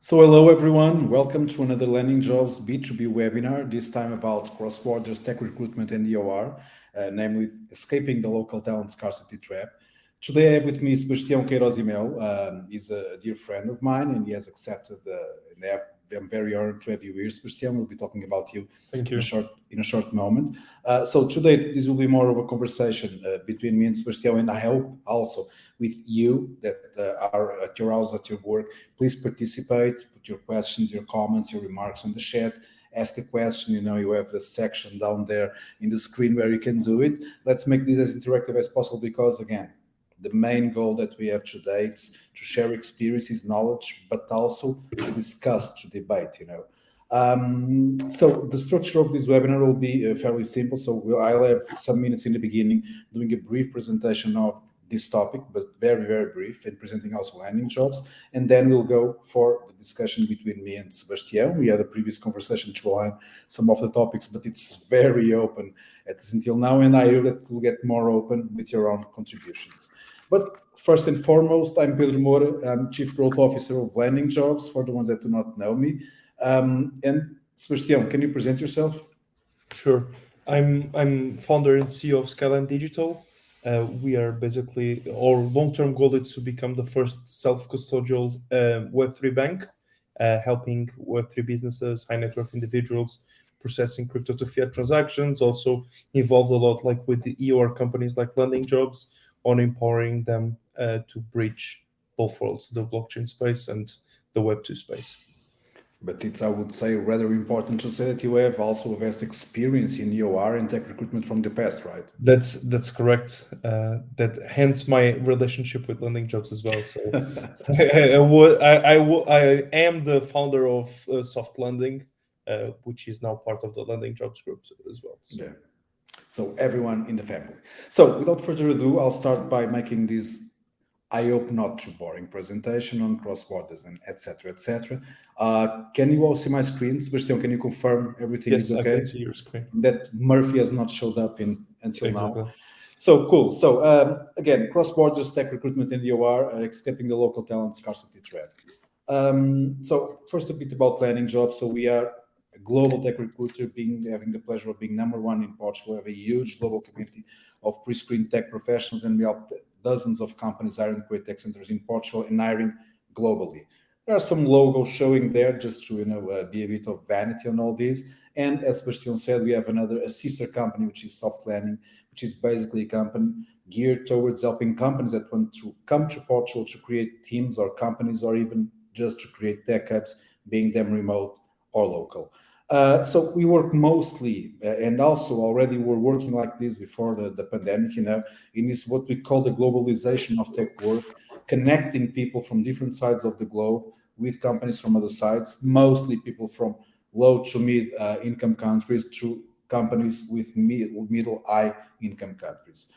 So hello everyone, welcome to another Landing.Jobs B2B webinar, this time about cross-borders tech recruitment and EOR, namely escaping the local talent scarcity trap. Today I have with me Sebastião Queiroz Imel. He's a dear friend of mine and he has accepted, I'm very honored to have you here, Sebastião. We'll be talking about you, Thank in you. a short moment. So today this will be more of a conversation between me and Sebastião, and I hope also with you that are at your house, at your work. Please participate, put your questions, your comments, your remarks on the chat. Ask a question, you have the section down there in the screen where you can do it. Let's make this as interactive as possible because, again, the main goal that we have today is to share experiences, knowledge, but also to discuss, to debate, So the structure of this webinar will be fairly simple. So I'll have some minutes in the beginning doing a brief presentation of this topic, but very, very brief, and presenting also Landing.Jobs. And then we'll go for the discussion between me and Sebastião. We had a previous conversation to align some of the topics, but it's very open at least until now. And I hope that it will get more open with your own contributions. But first and foremost, I'm Pedro Moura. I'm Chief Growth Officer of Landing.Jobs, for the ones that do not know me. And Sebastião, can you present yourself? Sure. I'm founder and CEO of Skyline Digital. We are basically, our long-term goal is to become the first self-custodial Web3 bank, helping Web3 businesses, high net worth individuals, processing crypto to fiat transactions. Also involves a lot like with the EOR companies like Landing.Jobs on empowering them to bridge both worlds, the blockchain space and the Web2 space. But it's, I would say, rather important to say that you have also a vast experience in EOR and tech recruitment from the past, right? That's correct. That hence my relationship with Landing.Jobs as well. So I am the founder of Soft Landing, which is now part of the Landing.Jobs group as well. So. Yeah. So everyone in the family. So without further ado, I'll start by making this, I hope not too boring presentation on cross-borders and etc. etc. Can you all see my screen? Sebastião, can you confirm everything Yes, is okay? I can see your screen. That Murphy has not showed up until Exactly. now. So cool. So again, cross-borders tech recruitment and EOR, escaping the local talent scarcity trap. So first a bit about Landing.Jobs. So we are a global tech recruiter, having the pleasure of being number one in Portugal. We have a huge global community of pre-screened tech professionals, and we help dozens of companies hiring great tech centers in Portugal and hiring globally. There are some logos showing there just to be a bit of vanity on all this. And as Sebastião said, we have a sister company, which is Soft Landing, which is basically a company geared towards helping companies that want to come to Portugal to create teams or companies, or even just to create tech hubs, being them remote or local. So we work mostly, and also already we're working like this before the pandemic, in this what we call the globalization of tech work, connecting people from different sides of the globe with companies from other sides, mostly people from low to mid income countries to companies with middle high income countries.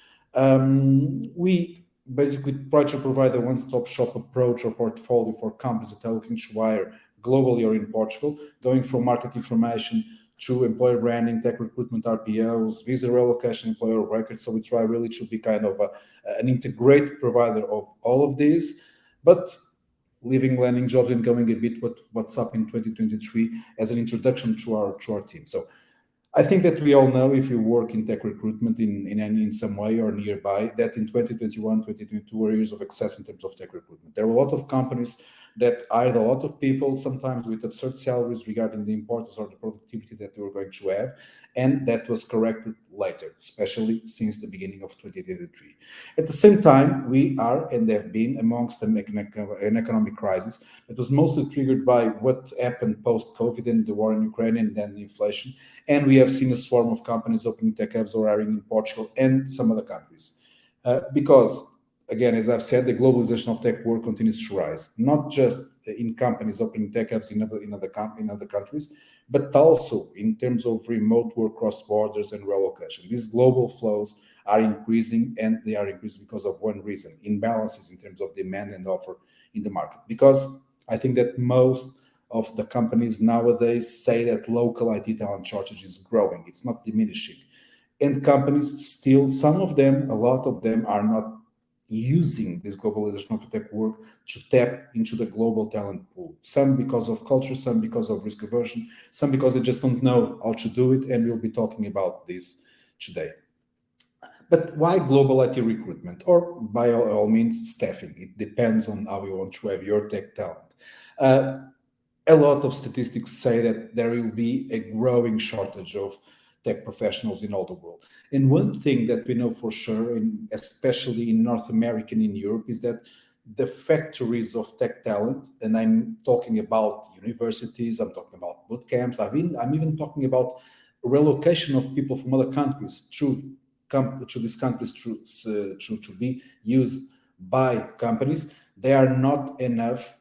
We basically try to provide a one-stop shop approach or portfolio for companies that are looking to hire globally or in Portugal, going from market information to employer branding, tech recruitment, RPOs, visa relocation, employer of record. So we try really to be kind of an integrated provider of all of these, but leaving Landing.Jobs and going a bit what's up in 2023 as an introduction to our team. So I think that we all know, if you work in tech recruitment in some way or nearby, that in 2021, 2022 were years of excess in terms of tech recruitment. There were a lot of companies that hired a lot of people, sometimes with absurd salaries regarding the importance or the productivity that they were going to have, and that was corrected later, especially since the beginning of 2023. At the same time, we are and have been amongst an economic crisis that was mostly triggered by what happened post-COVID and the war in Ukraine and then the inflation, and we have seen a swarm of companies opening tech hubs or hiring in Portugal and some other countries. Because again, as I've said, the globalization of tech work continues to rise, not just in companies opening tech hubs in other countries, but also in terms of remote work, cross borders, and relocation. These global flows are increasing, and they are increasing because of one reason: imbalances in terms of demand and offer in the market. Because I think that most of the companies nowadays say that local IT talent shortage is growing; it's not diminishing. And companies still, some of them, a lot of them, are not using this globalization of tech work to tap into the global talent pool. Some because of culture, some because of risk aversion, some because they just don't know how to do it, and we'll be talking about this today. But why global IT recruitment? Or by all means, staffing. It depends on how you want to have your tech talent. A lot of statistics say that there will be a growing shortage of tech professionals in all the world. And one thing that we know for sure, especially in North America and in Europe, is that the factories of tech talent, and I'm talking about universities, I'm talking about boot camps, I'm even talking about relocation of people from other countries to these countries to be used by companies, they are not enough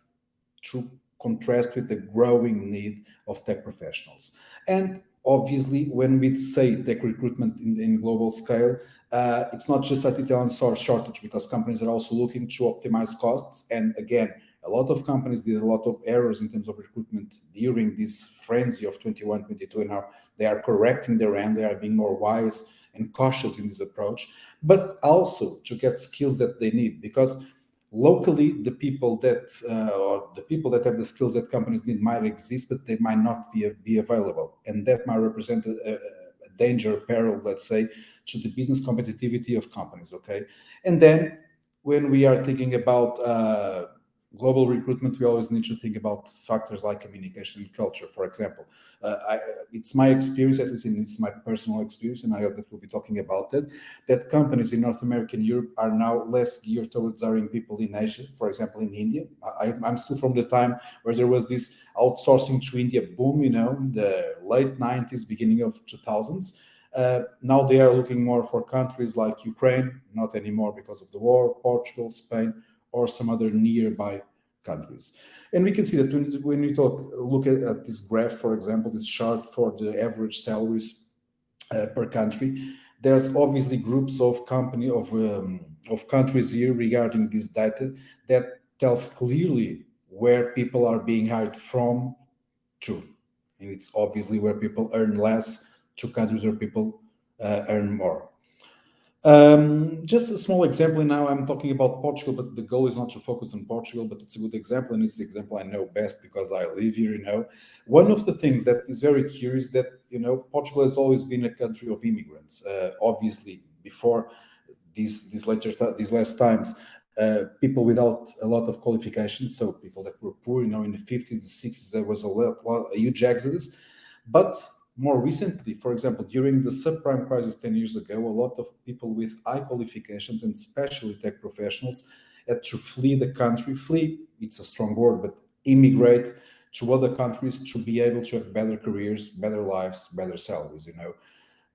to contrast with the growing need of tech professionals. And obviously, when we say tech recruitment in global scale, it's not just IT talent shortage, because companies are also looking to optimize costs. And again, a lot of companies did a lot of errors in terms of recruitment during this frenzy of 21, 22, and now they are correcting their end. They are being more wise and cautious in this approach, but also to get skills that they need, because locally the people that have the skills that companies need might exist, but they might not be available, and that might represent a danger, peril, let's say, to the business competitivity of companies. Okay, and then when we are thinking about global recruitment, we always need to think about factors like communication and culture. For example, it's my experience, at least it's my personal experience, and I hope that we'll be talking about it, that companies in North America and Europe are now less geared towards hiring people in Asia, for example, in India. I'm still from the time where there was this outsourcing to India boom, in the late 90s, beginning of 2000s. Now they are looking more for countries like Ukraine, not anymore because of the war, Portugal, Spain, or some other nearby countries. And we can see that when we look at this graph, for example, this chart for the average salaries per country, there's obviously groups of countries here regarding this data that tells clearly where people are being hired from to. And it's obviously where people earn less to countries where people earn more. Just a small example. Now I'm talking about Portugal, but the goal is not to focus on Portugal, but it's a good example, and it's the example I know best because I live here. One of the things that is very curious that Portugal has always been a country of immigrants. Obviously, before these last times, people without a lot of qualifications, so people that were poor, in the 50s and 60s, there was a huge exodus, but more recently, for example, during the subprime crisis 10 years ago, a lot of people with high qualifications, and especially tech professionals, had to flee the country. Flee, it's a strong word, but immigrate to other countries to be able to have better careers, better lives, better salaries,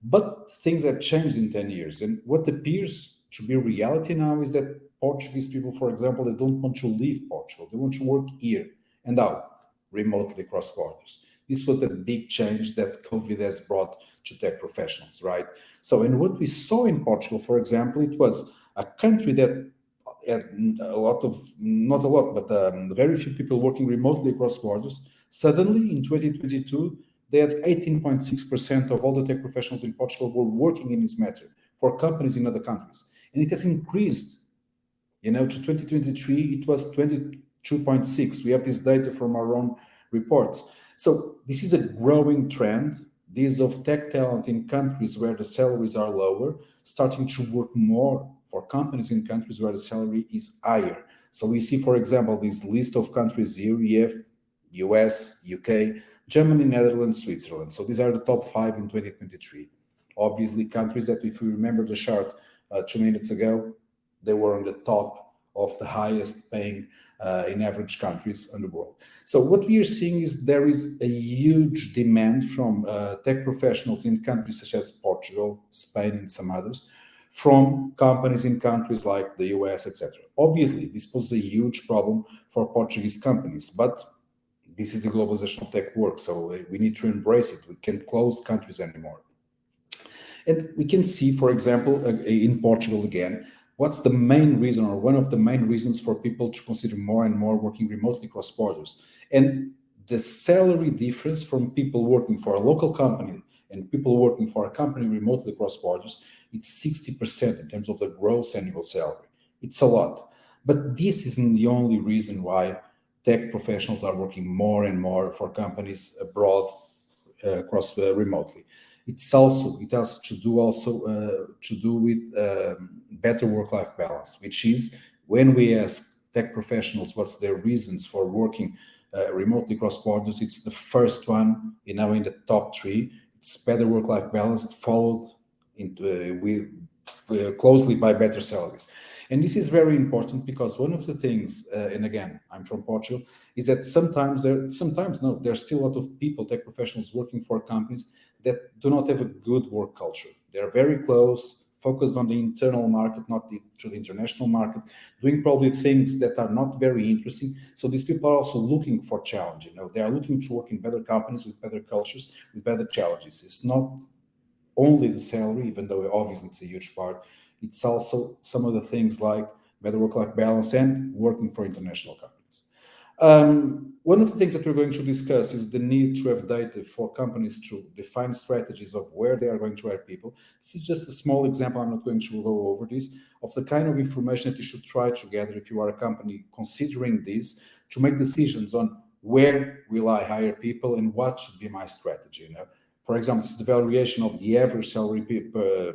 But things have changed in 10 years. And what appears to be reality now is that Portuguese people, for example, they don't want to leave Portugal. They want to work here. And how? Remotely cross borders. This was the big change that COVID has brought to tech professionals, right? So, and what we saw in Portugal, for example, it was a country that had not a lot, but very few people working remotely across borders. Suddenly, in 2022, they had 18.6% of all the tech professionals in Portugal were working in this matter for companies in other countries. And it has increased, to 2023, it was 22.6. We have this data from our own reports. So this is a growing trend. This of tech talent in countries where the salaries are lower, starting to work more for companies in countries where the salary is higher. So we see, for example, this list of countries here. We have US, UK, Germany, Netherlands, Switzerland. So these are the top 5 in 2023. Obviously, countries that, if you remember the chart 2 minutes ago, they were on the top of the highest paying in average countries in the world. So what we are seeing is there is a huge demand from tech professionals in countries such as Portugal, Spain, and some others, from companies in countries like the US, etc. Obviously, this poses a huge problem for Portuguese companies, but this is the globalization of tech work, so we need to embrace it. We can't close countries anymore. And we can see, for example, in Portugal again, what's the main reason, or one of the main reasons, for people to consider more and more working remotely across borders. And the salary difference from people working for a local company and people working for a company remotely across borders, it's 60% in terms of the gross annual salary. It's a lot. But this isn't the only reason why tech professionals are working more and more for companies abroad, across remotely. It has to do with better work-life balance, which is when we ask tech professionals what's their reasons for working remotely cross borders, it's the first one, in the top three. It's better work-life balance, followed closely by better salaries. And this is very important because one of the things, and again, I'm from Portugal, is that there's still a lot of people, tech professionals, working for companies that do not have a good work culture. They're very close, focused on the internal market, not to the international market, doing probably things that are not very interesting. So these people are also looking for challenge. They are looking to work in better companies with better cultures, with better challenges. It's not only the salary, even though obviously it's a huge part. It's also some of the things like better work-life balance and working for international companies. One of the things that we're going to discuss is the need to have data for companies to define strategies of where they are going to hire people. This is just a small example, I'm not going to go over this, of the kind of information that you should try to gather if you are a company considering this, to make decisions on where will I hire people and what should be my strategy. For example, it's the valuation of the average salary per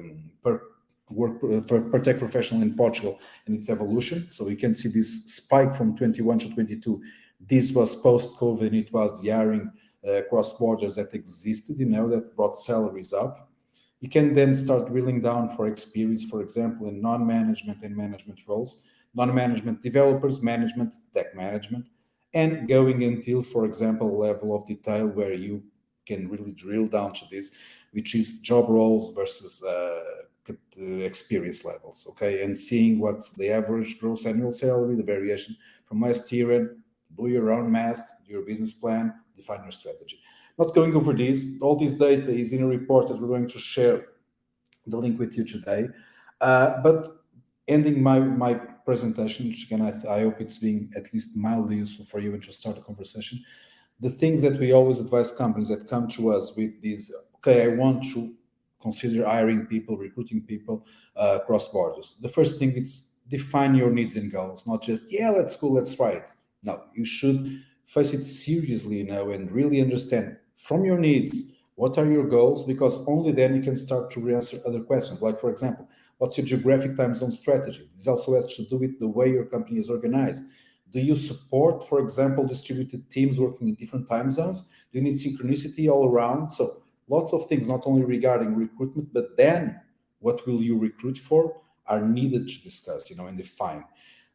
tech professional in Portugal and its evolution. So we can see this spike from 21 to 22. This was post-COVID, and it was the hiring cross borders that existed, that brought salaries up. You can then start drilling down for experience, for example, in non-management and management roles, non-management developers, management, tech management, and going until, for example, a level of detail where you can really drill down to this, which is job roles versus experience levels, okay? And seeing what's the average gross annual salary, the variation from last year, and do your own math, do your business plan, define your strategy. Not going over this, all this data is in a report that we're going to share the link with you today. But ending my presentation, which again, I hope it's being at least mildly useful for you and to start a conversation. The things that we always advise companies that come to us with these, okay, I want to consider hiring people, recruiting people across borders. The first thing is define your needs and goals, not just, yeah, let's go, let's try it. No, you should face it seriously, and really understand from your needs, what are your goals? Because only then you can start to answer other questions. Like, for example, what's your geographic time zone strategy? This also has to do with the way your company is organized. Do you support, for example, distributed teams working in different time zones? Do you need synchronicity all around? So lots of things, not only regarding recruitment, but then what will you recruit for are needed to discuss, and define.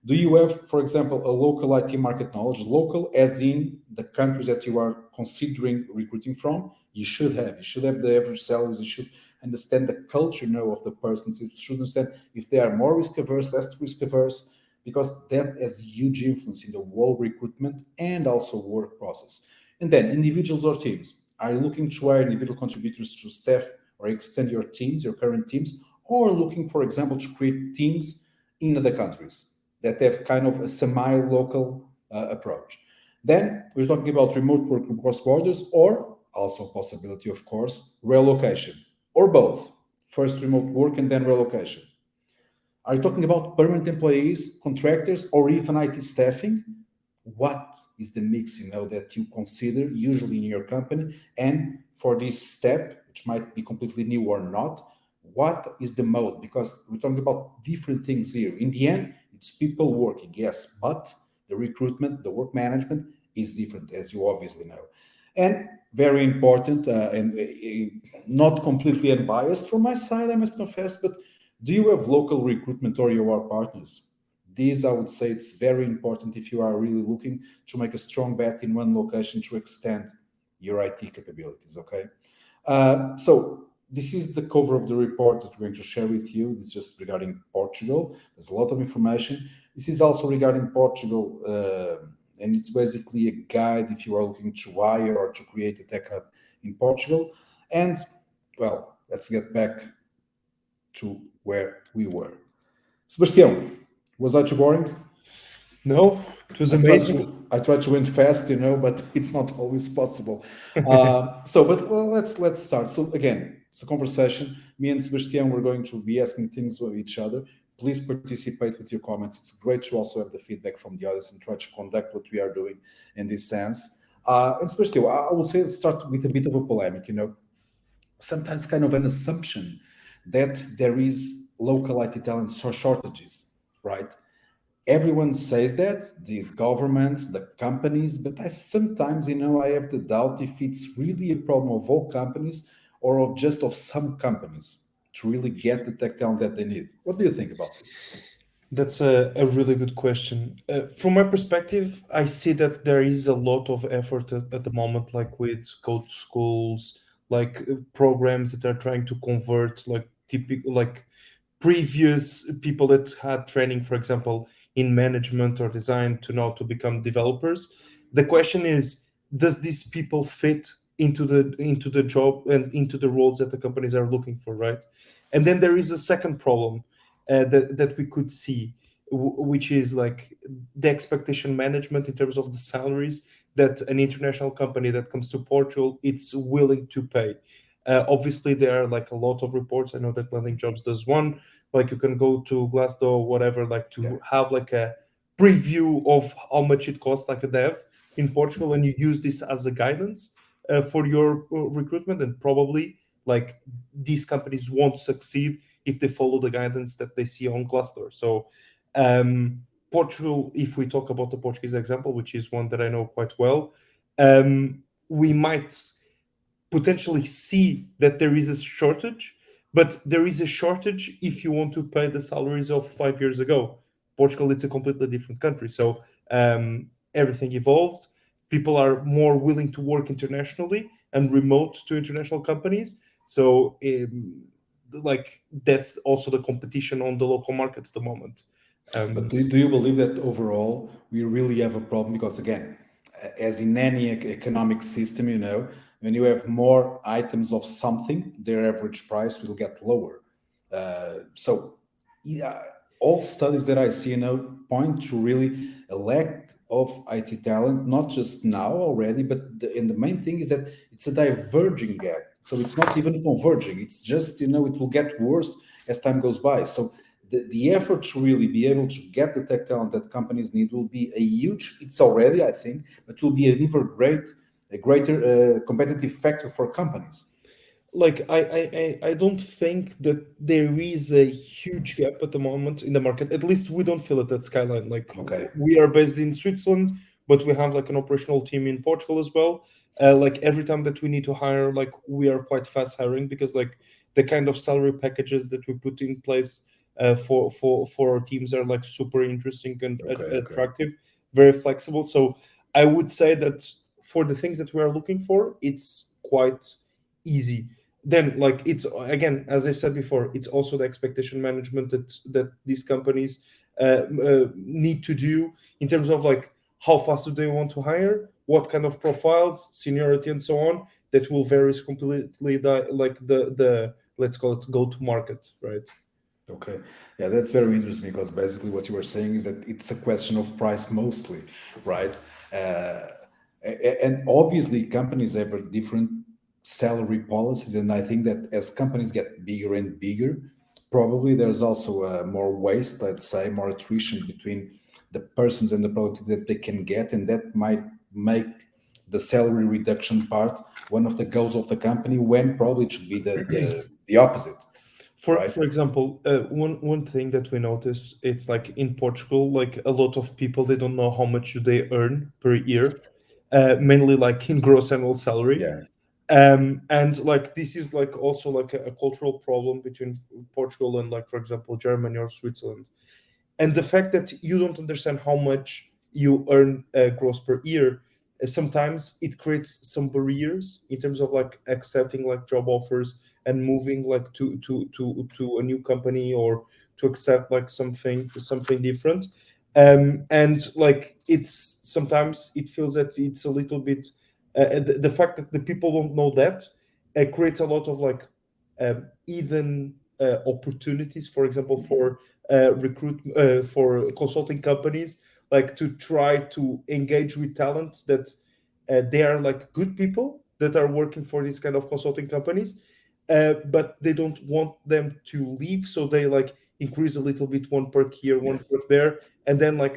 Do you have, for example, a local IT market knowledge? Local as in the countries that you are considering recruiting from? You should have the average salaries. You should understand the culture of the persons. You should understand if they are more risk averse, less risk averse, because that has huge influence in the whole recruitment and also work process. And then individuals or teams. Are you looking to hire individual contributors to staff or extend your teams, your current teams, or looking, for example, to create teams in other countries that have kind of a semi-local approach? Then we're talking about remote work across borders, or also possibility, of course, relocation, or both. First remote work and then relocation. Are you talking about permanent employees, contractors, or even IT staffing? What is the mix, that you consider usually in your company? And for this step, which might be completely new or not, what is the mode? Because we're talking about different things here. In the end, it's people working, yes, but the recruitment, the work management is different, as you obviously know. And very important, and not completely unbiased from my side, I must confess, but do you have local recruitment or EOR partners? These, I would say, it's very important if you are really looking to make a strong bet in one location to extend your IT capabilities, okay? So this is the cover of the report that we're going to share with you. It's just regarding Portugal. There's a lot of information. This is also regarding Portugal, and it's basically a guide if you are looking to hire or to create a tech hub in Portugal. And, well, let's get back to where we were. Sebastião, was that too boring? No, it was amazing. I tried to went fast, but it's not always possible. Let's start. So again, it's a conversation. Me and Sebastião, we're going to be asking things of each other. please participate with your comments. It's great to also have the feedback from the audience and try to conduct what we are doing in this sense. And especially, I would say, start with a bit of a polemic. Sometimes kind of an assumption that there is local IT talent shortages, right? Everyone says that, the governments, the companies, but I sometimes, I have the doubt if it's really a problem of all companies or of just of some companies to really get the tech talent that they need. What do you think about this? That's a really good question. From my perspective, I see that there is a lot of effort at the moment, like with code schools, like programs that are trying to convert like typical like previous people that had training, for example, in management or design to now to become developers. The question is, does these people fit into the job and into the roles that the companies are looking for, right? And then there is a second problem that we could see, which is like the expectation management in terms of the salaries that an international company that comes to Portugal it's willing to pay. Obviously, there are like a lot of reports. I know that Landing.Jobs does one. Like you can go to Glassdoor or whatever, like to have like a preview of how much it costs, like a dev in Portugal, and you use this as a guidance for your recruitment. And probably like these companies won't succeed if they follow the guidance that they see on Glassdoor. So Portugal, if we talk about the Portuguese example, which is one that I know quite well, we might potentially see that there is a shortage, but there is a shortage if you want to pay the salaries of 5 years ago. Portugal, it's a completely different country. So everything evolved. People are more willing to work internationally and remote to international companies. So like that's also the competition on the local market at the moment. But do you believe that overall we really have a problem? Because again, as in any economic system, when you have more items of something, their average price will get lower. So, yeah, all studies that I see, point to really a lack of IT talent, not just now already, but and the main thing is that it's a diverging gap. So it's not even converging. It's just, it will get worse as time goes by. So the effort to really be able to get the tech talent that companies need will be a huge, it's already, I think, but will be an even greater competitive factor for companies. Like I don't think that there is a huge gap at the moment in the market. At least we don't feel it at Skyline. Like Okay. we are based in Switzerland, but we have like an operational team in Portugal as well. Like every time that we need to hire, like we are quite fast hiring because like the kind of salary packages that we put in place for our teams are like super interesting and Okay. attractive, very flexible. So I would say that for the things that we are looking for, it's quite easy. Then like it's again, as I said before, it's also the expectation management that these companies need to do in terms of like how fast do they want to hire, what kind of profiles, seniority, and so on. That will vary completely like the let's call it go to market, right? Okay. Yeah, that's very interesting because basically what you were saying is that it's a question of price mostly, right? And obviously companies have a different salary policies, and I think that as companies get bigger and bigger, probably there's also more waste, let's say, more attrition between the persons and the product that they can get, and that might make the salary reduction part one of the goals of the company when probably it should be the opposite. Right. For example, one thing that we notice, it's like in Portugal, like a lot of people they don't know how much do they earn per year, mainly like in gross annual salary. Yeah. And like this is like also like a cultural problem between Portugal and like for example Germany or Switzerland. And the fact that you don't understand how much you earn gross per year, sometimes it creates some barriers in terms of like accepting like job offers and moving like to a new company or to accept like something different. And like it's sometimes it feels that it's a little bit the fact that the people don't know that creates a lot of like even opportunities, for example, for recruit for consulting companies, like to try to engage with talents that they are like good people that are working for these kind of consulting companies, but they don't want them to leave. So they like increase a little bit, one perk here, one perk there, and then like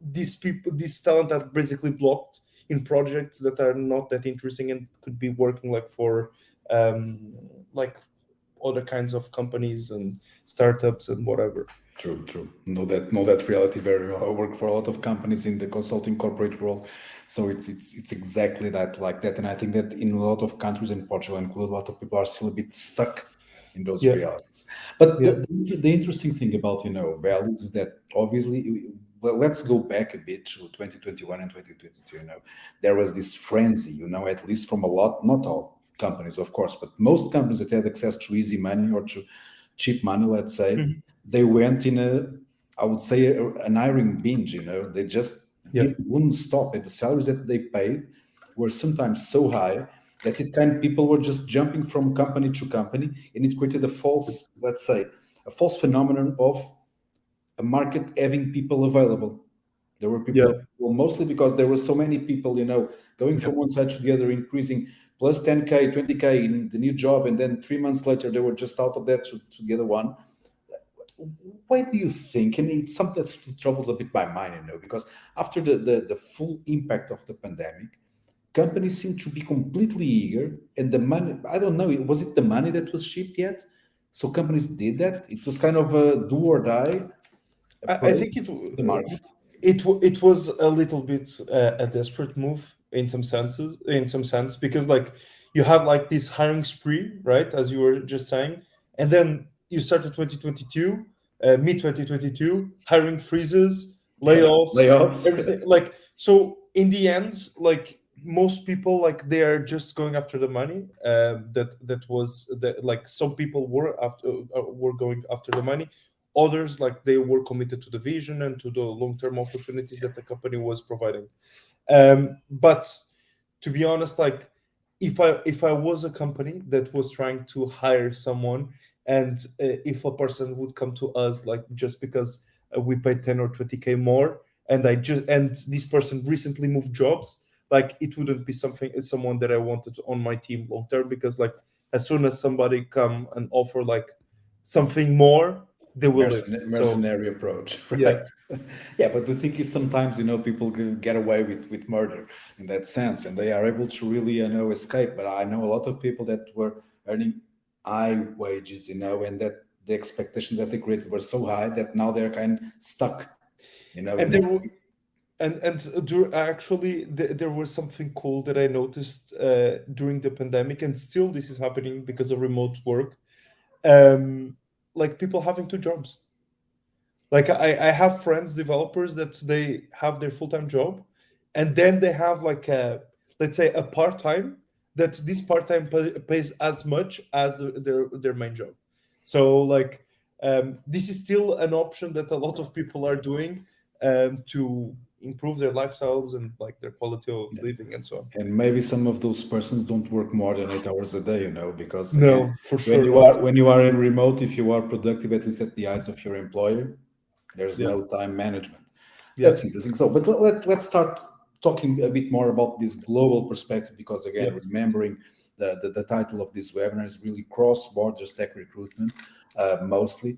this talent are basically blocked in projects that are not that interesting and could be working like for like other kinds of companies and startups and whatever. True, true. Know that reality very well. I work for a lot of companies in the consulting corporate world, so it's exactly that, like that. And I think that in a lot of countries, in Portugal included, a lot of people are still a bit stuck in those Yeah. realities. But Yeah. the interesting thing about values is that obviously, well, let's go back a bit to 2021 and 2022. There was this frenzy, at least from a lot, not all companies, of course, but most companies that had access to easy money or to cheap money, let's say, Mhm. they went in I would say, an hiring binge. They just Yeah. wouldn't stop. And the salaries that they paid were sometimes so high that people were just jumping from company to company, and it created a false, let's say, a false phenomenon of a market having people available. There were people Yeah. available mostly because there were so many people, going Yeah. from one side to the other, increasing plus 10K, 20K in the new job, and then 3 months later they were just out of that to the other one. Why do you think? And it's something that troubles a bit my mind, because after the full impact of the pandemic, companies seem to be completely eager, and the money, I don't know, was it the money that was cheap yet? So companies did that. It was kind of a do or die I approach think it to the market. it was a little bit a desperate move in some senses, because like you have like this hiring spree, right, as you were just saying, and then you started 2022, mid 2022, hiring freezes, Yeah, layoffs, layoffs. everything. Like, so in the end, like most people, like they are just going after the money. That was that, like some people were going after the money. Others, like they were committed to the vision and to the long-term opportunities that the company was providing. But to be honest, like if I was a company that was trying to hire someone, and if a person would come to us like just because we pay 10 or 20K more, and this person recently moved jobs, like it wouldn't be someone that I wanted on my team long term, because like as soon as somebody come and offer like something more, they will leave. So Mercenary approach, yeah. right? Yeah, but the thing is, sometimes people get away with murder in that sense, and they are able to really escape. But I know a lot of people that were earning high wages, and that the expectations that they created were so high that now they're kind of stuck, in And that. actually there was something cool that I noticed during the pandemic, and still this is happening because of remote work. Like people having two jobs. Like I have friends developers that they have their full-time job, and then they have like a, let's say, a part-time, that this part-time pays as much as their main job. So like this is still an option that a lot of people are doing to improve their lifestyles and like their quality of living and so on. And maybe some of those persons don't work more than 8 hours a day, because again, No, for when sure you not. are when you are in remote, if you are productive, at least at the eyes of your employer, there's Yeah. no time management. Yeah. That's interesting. So, but let's start talking a bit more about this global perspective, because Yeah. again, remembering the title of this webinar is really cross-border tech recruitment, mostly.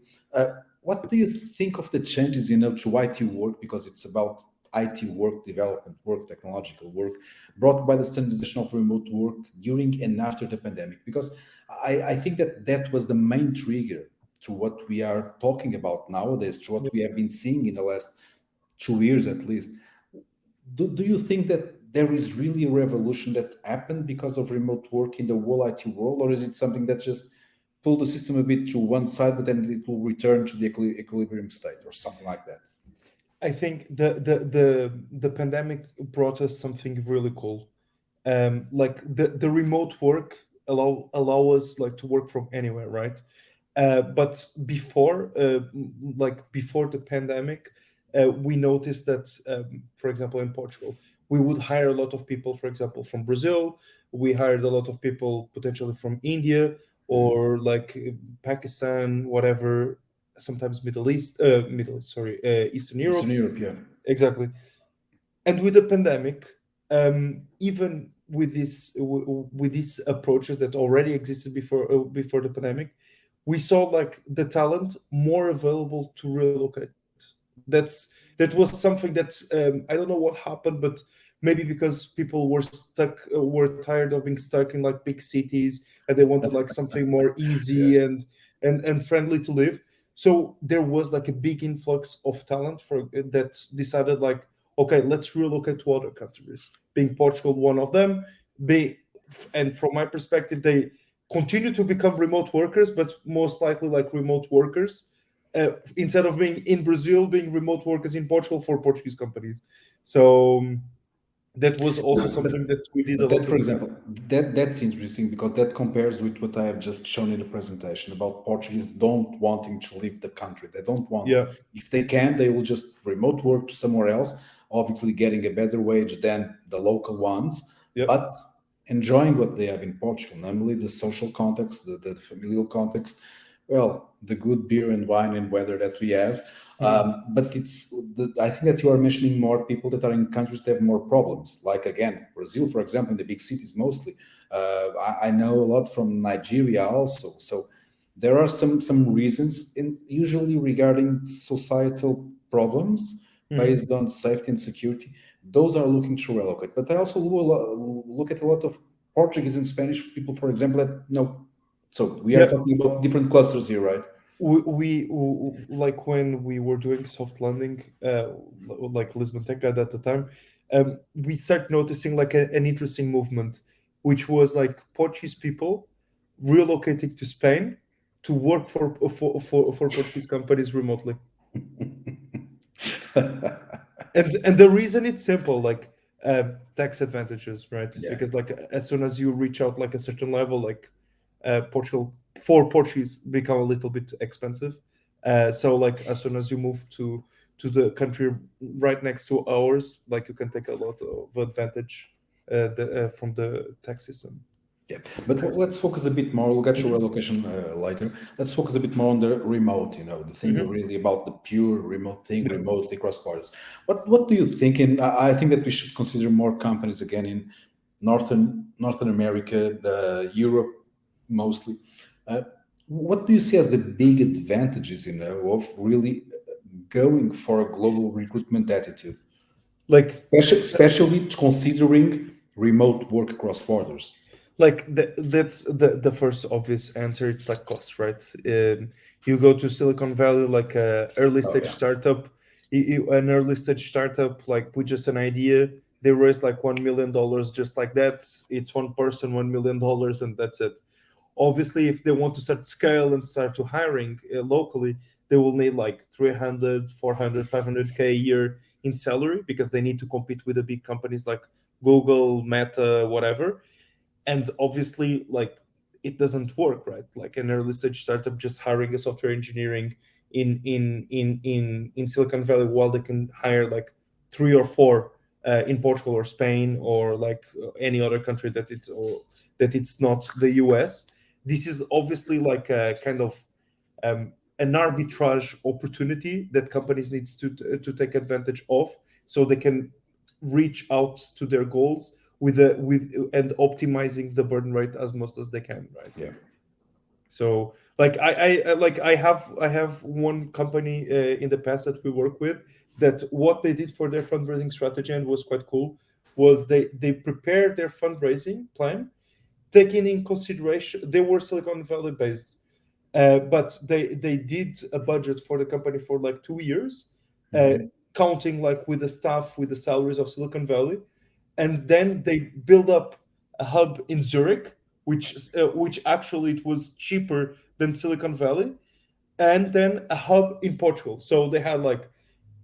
What do you think of the changes, to IT work, because it's about IT work, development work, technological work, brought by the standardization of remote work during and after the pandemic? Because I think that was the main trigger to what we are talking about nowadays, to what we have been seeing in the last 2 years at least. Do you think that there is really a revolution that happened because of remote work in the whole IT world, or is it something that just pulled the system a bit to one side, but then it will return to the equilibrium state or something like that? I think the pandemic brought us something really cool. Like the remote work allow us like to work from anywhere, right? But before like before the pandemic, we noticed that for example in Portugal, we would hire a lot of people, for example from Brazil. We hired a lot of people potentially from India or like Pakistan, whatever, sometimes sorry, Eastern Eastern Europe. Europe, yeah. Exactly. And with the pandemic, even with these approaches that already existed before the pandemic, we saw like the talent more available to relocate. That was something that I don't know what happened, but maybe because people were tired of being stuck in like big cities, and they wanted like something more easy Yeah. and friendly to live. So there was like a big influx of talent for that decided like, okay, let's relocate to other countries. Being Portugal one of them. And from my perspective, they continue to become remote workers, but most likely like remote workers instead of being in Brazil, being remote workers in Portugal for Portuguese companies. So that was also something that we did a But that, lot for of. example, that's interesting because that compares with what I have just shown in the presentation about Portuguese don't wanting to leave the country. They don't want. Yeah. If they can, they will just remote work to somewhere else, obviously getting a better wage than the local ones, Yeah. but enjoying what they have in Portugal, namely the social context, the familial context, well, the good beer and wine and weather that we have. But I think that you are mentioning more people that are in countries that have more problems, like again, Brazil, for example, in the big cities mostly. I know a lot from Nigeria also. So there are some reasons, usually regarding societal problems based on safety and security. Those are looking to relocate. But I also look at a lot of Portuguese and Spanish people, for example, that no. So we are Yeah. talking about different clusters here, right? We like when we were doing soft landing, like Lisbon Tech Guide at the time, we start noticing like an interesting movement, which was like Portuguese people relocating to Spain to work for Portuguese companies remotely. And the reason it's simple, like tax advantages, right? Yeah. Because like as soon as you reach out like a certain level, like Portugal for Portuguese become a little bit expensive. So like as soon as you move to the country right next to ours, like you can take a lot of advantage from the tax system. Yeah, but let's focus a bit more. We'll get your Mhm. relocation later. Let's focus a bit more on the remote. The thing Mhm. really about the pure remote thing, Yeah. remotely cross borders. What do you think? And I think that we should consider more companies again in Northern America, Europe, mostly. Uh, what do you see as the big advantages, of really going for a global recruitment attitude, Like especially considering remote work across borders? that's the first obvious answer. It's like cost, right? You go to Silicon Valley, like a early Oh stage yeah. startup, an early stage startup, like with just an idea, they raise like $1 million just like that. It's one person, $1 million, and that's it. Obviously, if they want to start scale and start to hiring locally, they will need like 300, 400, 500K a year in salary because they need to compete with the big companies like Google, Meta, whatever. And obviously like it doesn't work, right? Like an early stage startup just hiring a software engineering in Silicon Valley while they can hire like three or four in Portugal or Spain or like any other country that it's not the US. This is obviously like a kind of an arbitrage opportunity that companies needs to take advantage of so they can reach out to their goals with and optimizing the burn rate as much as they can, right? Yeah. So like I have one company in the past that we work with that what they did for their fundraising strategy and was quite cool was they prepared their fundraising plan taking in consideration they were Silicon Valley based, but they did a budget for the company for like 2 years, uh, Mhm. counting like with the staff with the salaries of Silicon Valley, and then they build up a hub in Zurich, which actually it was cheaper than Silicon Valley, and then a hub in Portugal. So they had like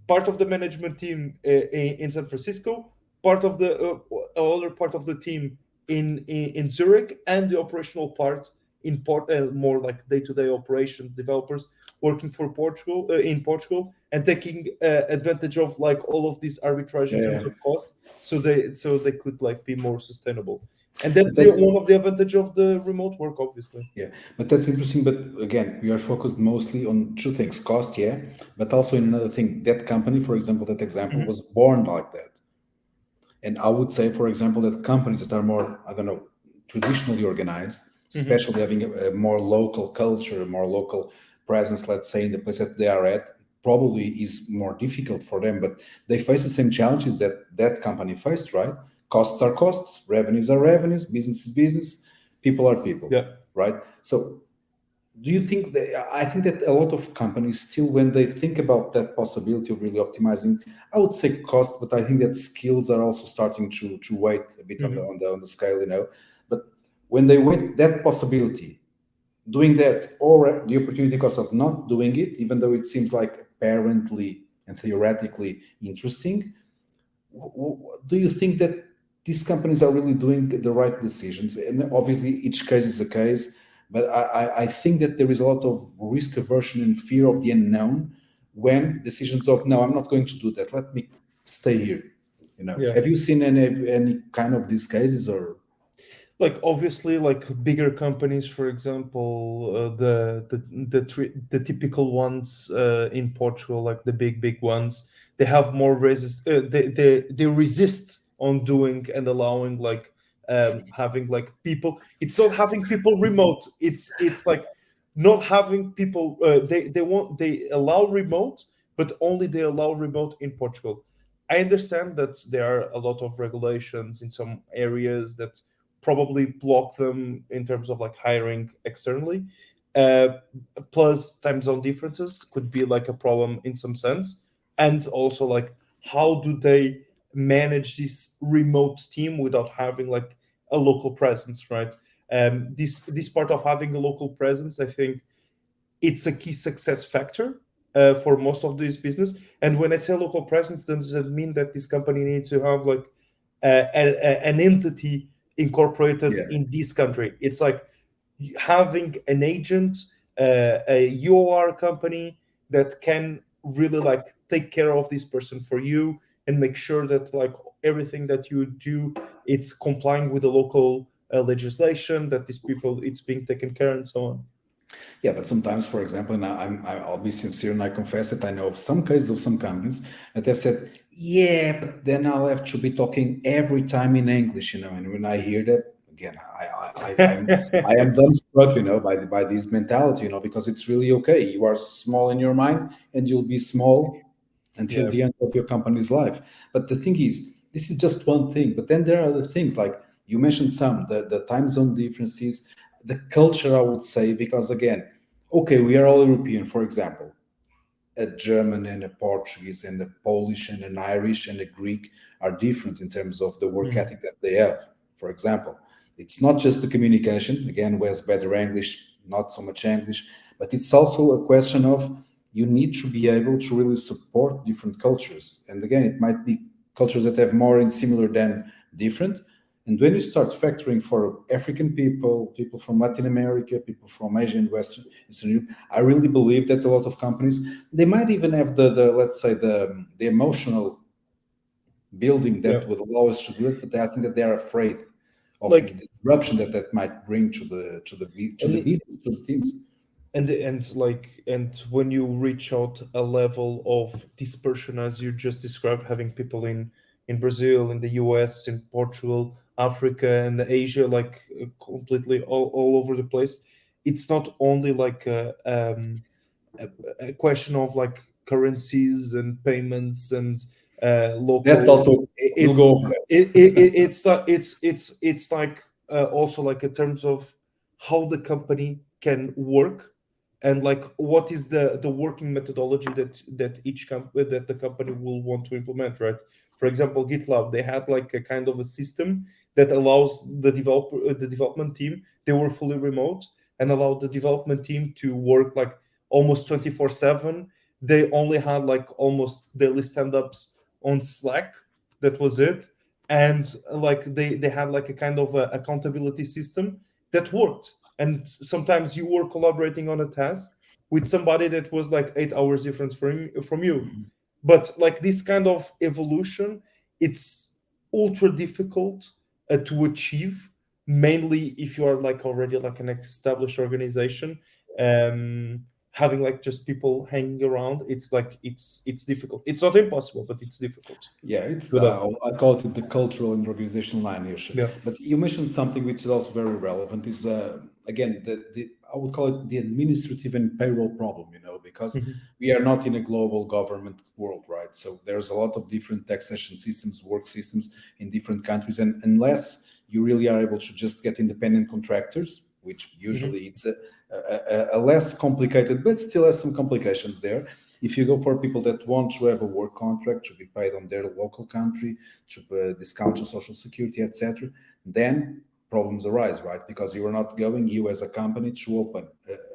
part of the management team in San Francisco, part of the other part of the team in Zurich, and the operational part in more like day-to-day operations developers working for Portugal in Portugal and taking advantage of like all of this arbitrage in terms Yeah. of cost, so they could like be more sustainable. And that's But the that, one of the advantage of the remote work, obviously. yeah, but that's interesting. But again, we are focused mostly on two things: cost, yeah, but also in another thing. That company, for example, that example Mhm. was born like that. And I would say, for example, that companies that are more, I don't know, traditionally organized, especially having a more local culture, a more local presence, let's say, in the place that they are at, probably is more difficult for them, but they face the same challenges that that company faced, right? Costs are costs, revenues are revenues, business is business, people are people, Yeah. right? So do you think that, I think that a lot of companies still, when they think about that possibility of really optimizing, I would say costs, but I think that skills are also starting to weight a bit on the scale, you know. But when they weight that possibility, doing that, or the opportunity cost of not doing it, even though it seems like apparently and theoretically interesting, do you think that these companies are really doing the right decisions? And obviously, each case is a case, but I think that there is a lot of risk aversion and fear of the unknown when decisions of, no, I'm not going to do that. Let me stay here. You know, Yeah. have you seen any kind of these cases or? Like obviously, like bigger companies, for example, the typical ones in Portugal, like the big ones, they have more resist. They resist on doing and allowing like having like people. It's not having people remote. It's like not having people. They allow remote, but only they allow remote in Portugal. I understand that there are a lot of regulations in some areas that probably block them in terms of like hiring externally. Uh, Plus, time zone differences could be like a problem in some sense, and also like how do they manage this remote team without having like a local presence, right? This part of having a local presence, I think, it's a key success factor for most of this business. And when I say local presence, does that mean that this company needs to have like an entity incorporated Yeah. in this country? It's like having an agent, a EOR company that can really like take care of this person for you and make sure that like everything that you do, it's complying with the local legislation, that these people, it's being taken care and so on. Yeah, but sometimes, for example, and I'll be sincere and I confess that I know of some cases of some companies that have said, yeah, but then I'll have to be talking every time in English, you know. And when I hear that, again, I am dumbstruck, you know, by this mentality, you know, because it's really okay. You are small in your mind, and you'll be small until Yeah. the end of your company's life. But the thing is, this is just one thing. But then there are other things, like you mentioned some, the time zone differences, the culture, I would say, because again, okay, we are all European, for example. A German and a Portuguese and a Polish and an Irish and a Greek are different in terms of the work ethic that they have. For example, it's not just the communication, again, who has better English, not so much English, but it's also a question of you need to be able to really support different cultures. And again, it might be cultures that have more in similar than different. And when you start factoring for African people, people from Latin America, people from Asia and Eastern Europe, I really believe that a lot of companies, they might even have the let's say the emotional building Yeah. that would allow us to do it, but I think that they are afraid of the Like disruption that that might bring to the and business, to the teams. and when you reach out a level of dispersion as you just described, having people in Brazil, in the US, in Portugal, Africa, and Asia, like completely all over the place, it's not only like a, a question of like currencies and payments and That's local. also, we'll It's go over that. it's like it's like also like in terms of how the company can work, and like what is the working methodology that that the company will want to implement, right? For example, GitLab, they had like a kind of a system that allows the development team, they were fully remote, and allowed the development team to work like almost 24/7. They only had like almost daily stand-ups on Slack. That was it. And like they had like a kind of a accountability system that worked. And sometimes you were collaborating on a task with somebody that was like 8 hours difference from you. But like this kind of evolution, it's ultra difficult to achieve, mainly if you are like already like an established organization. Having like just people hanging around, it's like it's difficult. It's not impossible, but it's difficult Yeah, to it's do that. I call it the cultural and organizational lineage. Yeah. But you mentioned something which is also very relevant. Is again, I would call it the administrative and payroll problem, because Mhm. we are not in a global government world, right? So there's a lot of different taxation systems, work systems in different countries, and unless you really are able to just get independent contractors, which Mhm. usually it's a less complicated, but still has some complications there. If you go for people that want to have a work contract to be paid on their local country, to discount your social security, etc., then problems arise, right? Because you are not going, you as a company, to open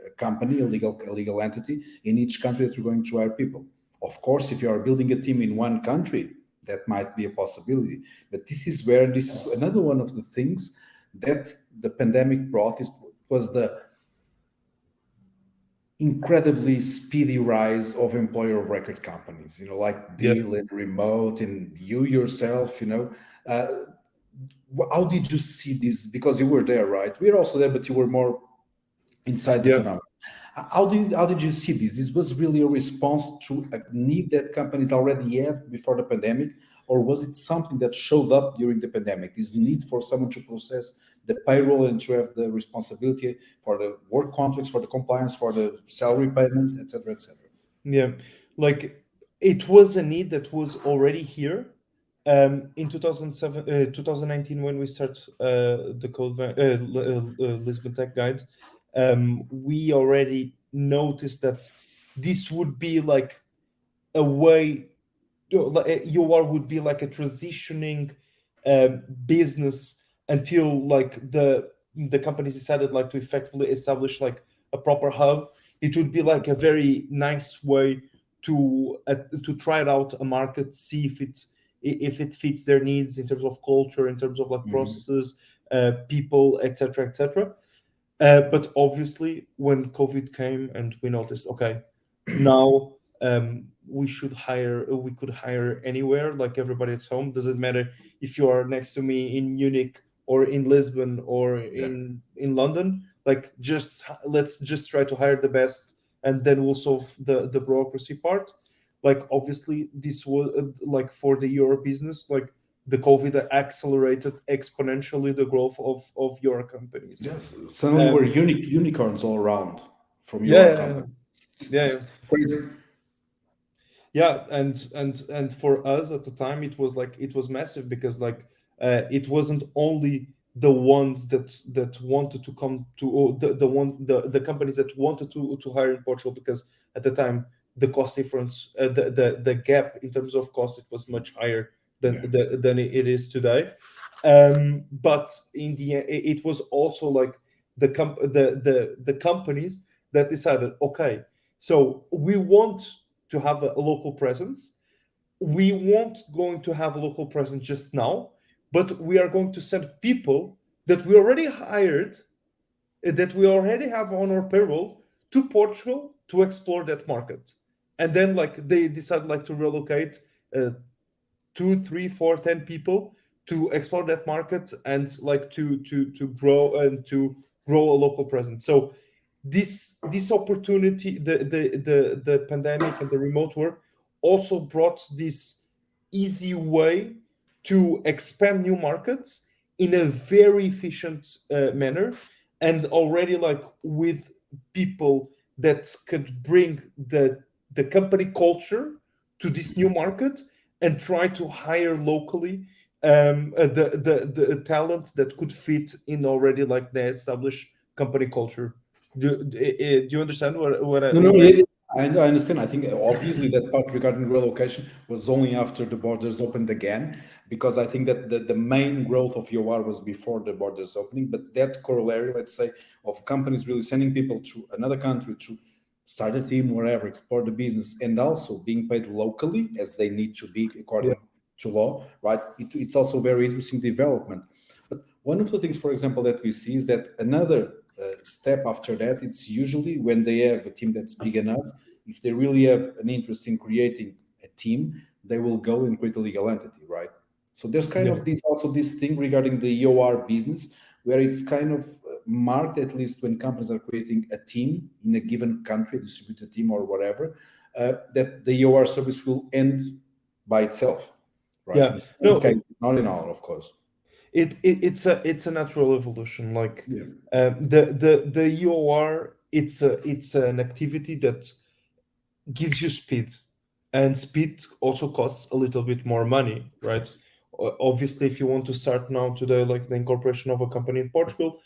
a company, a legal entity in each country that you're going to hire people. Of course, if you are building a team in one country, that might be a possibility. But this is another one of the things that the pandemic brought is was the incredibly speedy rise of employer of record companies, like Yeah. Deal and Remote and you yourself, uh, how did you see this? Because you were there, right? We're also there, but you were more inside the Yeah. phenomenon. How did you see this? This was really a response to a need that companies already had before the pandemic, or was it something that showed up during the pandemic? This need for someone to process the payroll and to have the responsibility for the work contracts, for the compliance, for the salary payment, etc., etc. Yeah, like it was a need that was already here. In 2007, 2019, when we start the Lisbon Tech Guide, we already noticed that this would be like a way, EOR would be like a transitioning business until like the companies decided like to effectively establish like a proper hub. It would be like a very nice way to try it out a market, see if it fits their needs in terms of culture, in terms of like Mhm. processes, people, etc., etc. But obviously, when COVID came and we noticed, okay, now we could hire anywhere, like everybody's home. Doesn't matter if you are next to me in Munich or in Lisbon or Yeah. in London. Like, let's just try to hire the best, and then we'll solve the bureaucracy part. Like, obviously, this was like for the Euro business, like the COVID accelerated exponentially the growth of your companies. Yes. Suddenly we're Um, unicorns all around from yeah, your yeah, yeah, company. yeah, It's yeah. crazy. Yeah, and for us at the time, it was massive because like it wasn't only the ones that wanted to come to, or the companies that wanted to hire in Portugal, because at the time the cost difference, the gap in terms of cost, it was much higher Yeah. than it is today. But in the end, it was also like the companies that decided, okay, so we want to have a local presence. We won't going to have a local presence just now, but we are going to send people that we already hired, that we already have on our payroll, to Portugal to explore that market. And then like they decide like to relocate uh, two, three, four, 10 people to explore that market and like to grow and to grow a local presence. So this opportunity, the pandemic and the remote work also brought this easy way to expand new markets in a very efficient manner, and already like with people that could bring the company culture to this new market and try to hire locally the talent that could fit in already like the established company culture. Do you understand No, no, what yeah, I yeah, I understand. I think obviously that part regarding relocation was only after the borders opened again, because I think that the main growth of EOR was before the borders opening. But that corollary, let's say, of companies really sending people to another country to start a team, wherever, explore the business, and also being paid locally as they need to be yeah, according to law, right? It's also very interesting development. But one of the things, for example, that we see is that another step after that, it's usually when they have a team that's big enough, if they really have an interest in creating a team, they will go and create a legal entity, right? So there's kind yeah, of this thing regarding the EOR business, where it's kind of marked, at least when companies are creating a team in a given country, a distributed team or whatever, that the EOR service will end by itself, right? yeah. In some No, cases, not in all, of course. It's a natural evolution. Like Yeah. the EOR, it's an activity that gives you speed, and speed also costs a little bit more money, Of right? course. Obviously, if you want to start now today, like the incorporation of a company in Portugal,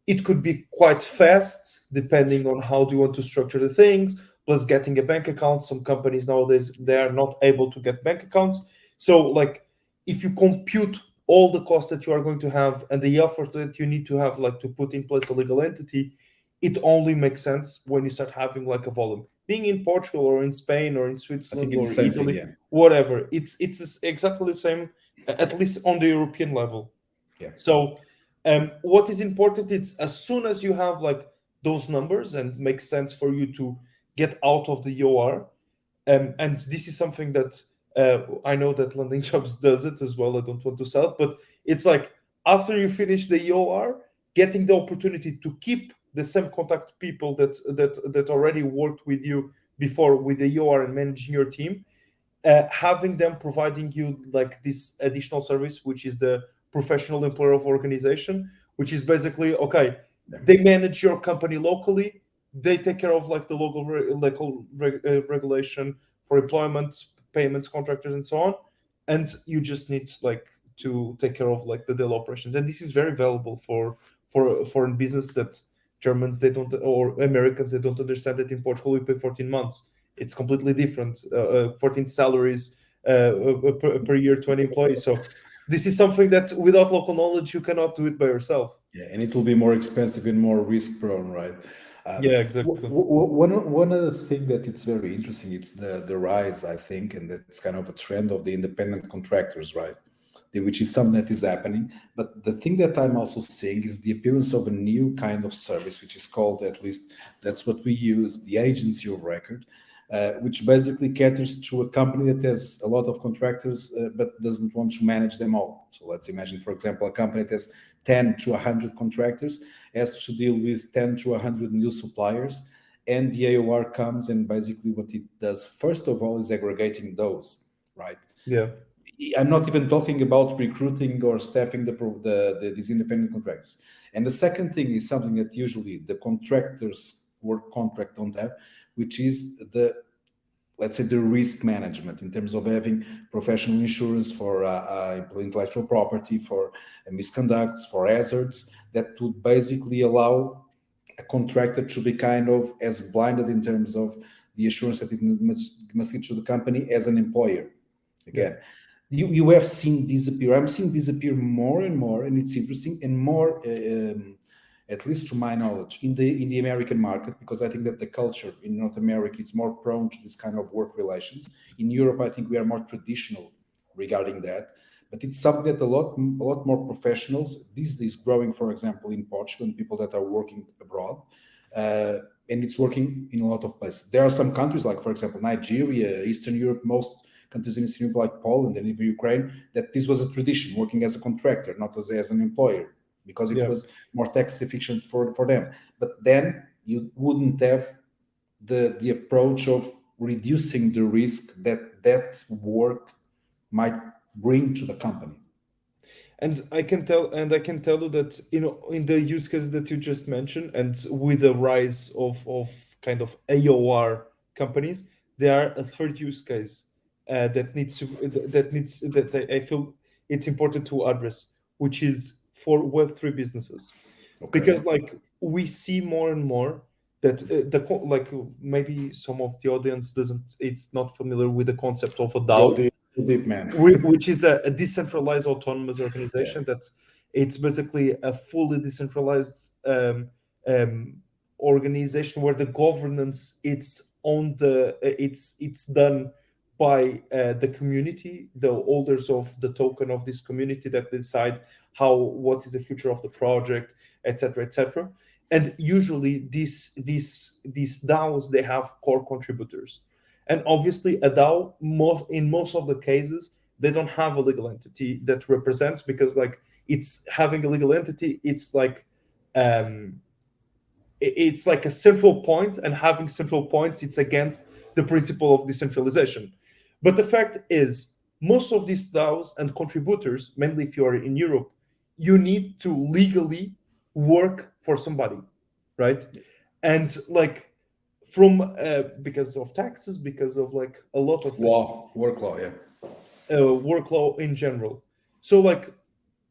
it could be quite fast depending on how do you want to structure the things, plus getting a bank account. Some companies nowadays, they are not able to get bank accounts. So like if you compute all the costs that you are going to have and the effort that you need to have, like to put in place a legal entity, it only makes sense when you start having like a volume. Being in Portugal or in Spain or in I think Switzerland it's or the same thing. Italy, Yeah. whatever, it's exactly the same, at least on the European level. Yeah. So what is important is as soon as you have like those numbers and makes sense for you to get out of the EOR, and this is something that I know that Landing.Jobs does it as well. I don't want to sell it, but it's like after you finish the EOR, getting the opportunity to keep the same contact people that already worked with you before with the EOR and managing your team, having them providing you like this additional service, which is the professional employer of organization, which is basically okay. They manage your company locally. They take care of like the local regulation for employment, payments, contractors, and so on. And you just need like to take care of like the daily operations. And this is very valuable for a business that Germans they don't, or Americans they don't understand that in Portugal we pay 14 months. It's completely different. 14 salaries per year, 20 employees. So this is something that without local knowledge you cannot do it by yourself. Yeah, and it will be more expensive and more risk prone, right? Yeah, exactly. One other thing that it's very interesting, it's the rise, I think, and that's kind of a trend of the independent contractors, right? Which is something that is happening. But the thing that I'm also seeing is the appearance of a new kind of service, which is called, at least that's what we use, the agency of record, which basically caters to a company that has a lot of contractors but doesn't want to manage them all. So let's imagine, for example, a company that has 10 to 100 contractors has to deal with 10 to 100 new suppliers. And the AOR comes and basically what it does, first of all, is aggregating those, right? Yeah, I'm not even talking about recruiting or staffing these independent contractors. And the second thing is something that usually the contractors work contract don't have, which is the, let's say, the risk management in terms of having professional insurance for intellectual property, for misconducts, for hazards, that would basically allow a contractor to be kind of as blinded in terms of the assurance that it must give to the company as an employer. yeah, Again, you have seen disappear. I'm seeing disappear more and more, and it's interesting and more. At least to my knowledge, in the American market, because I think that the culture in North America is more prone to this kind of work relations. In Europe, I think we are more traditional regarding that. But it's something that a lot more professionals. This is growing, for example, in Portugal, and people that are working abroad, uh, and it's working in a lot of places. There are some countries, like for example, Nigeria, Eastern Europe, most countries in Eastern Europe, like Poland and even Ukraine, that this was a tradition, working as a contractor, not as an employer, because it yeah. was more tax efficient for them. But then you wouldn't have the approach of reducing the risk that work might bring to the company. And I can tell you that in the use cases that you just mentioned, and with the rise of kind of AOR companies, there are a third use case that I feel it's important to address, which is for Web3 businesses, Okay. because like we see more and more that like maybe some of the audience doesn't it's not familiar with the concept of a Go DAO, deep, go deep, man. which is a decentralized autonomous Yeah. organization that's it's basically a fully decentralized organization where the governance it's on the it's done by the community, the holders of the token of this community that decide how what is the future of the project, etc., etc. And usually these DAOs they have core contributors, and obviously a DAO in most of the cases they don't have a legal entity that represents, because like it's having a legal entity it's like um it's like a central point, and having central points it's against the principle of decentralization. But the fact is most of these DAOs and contributors, mainly if you are in Europe, you need to legally work for somebody, right? And like from because of taxes, because of like a lot of things, Work law, yeah. work law in general. So like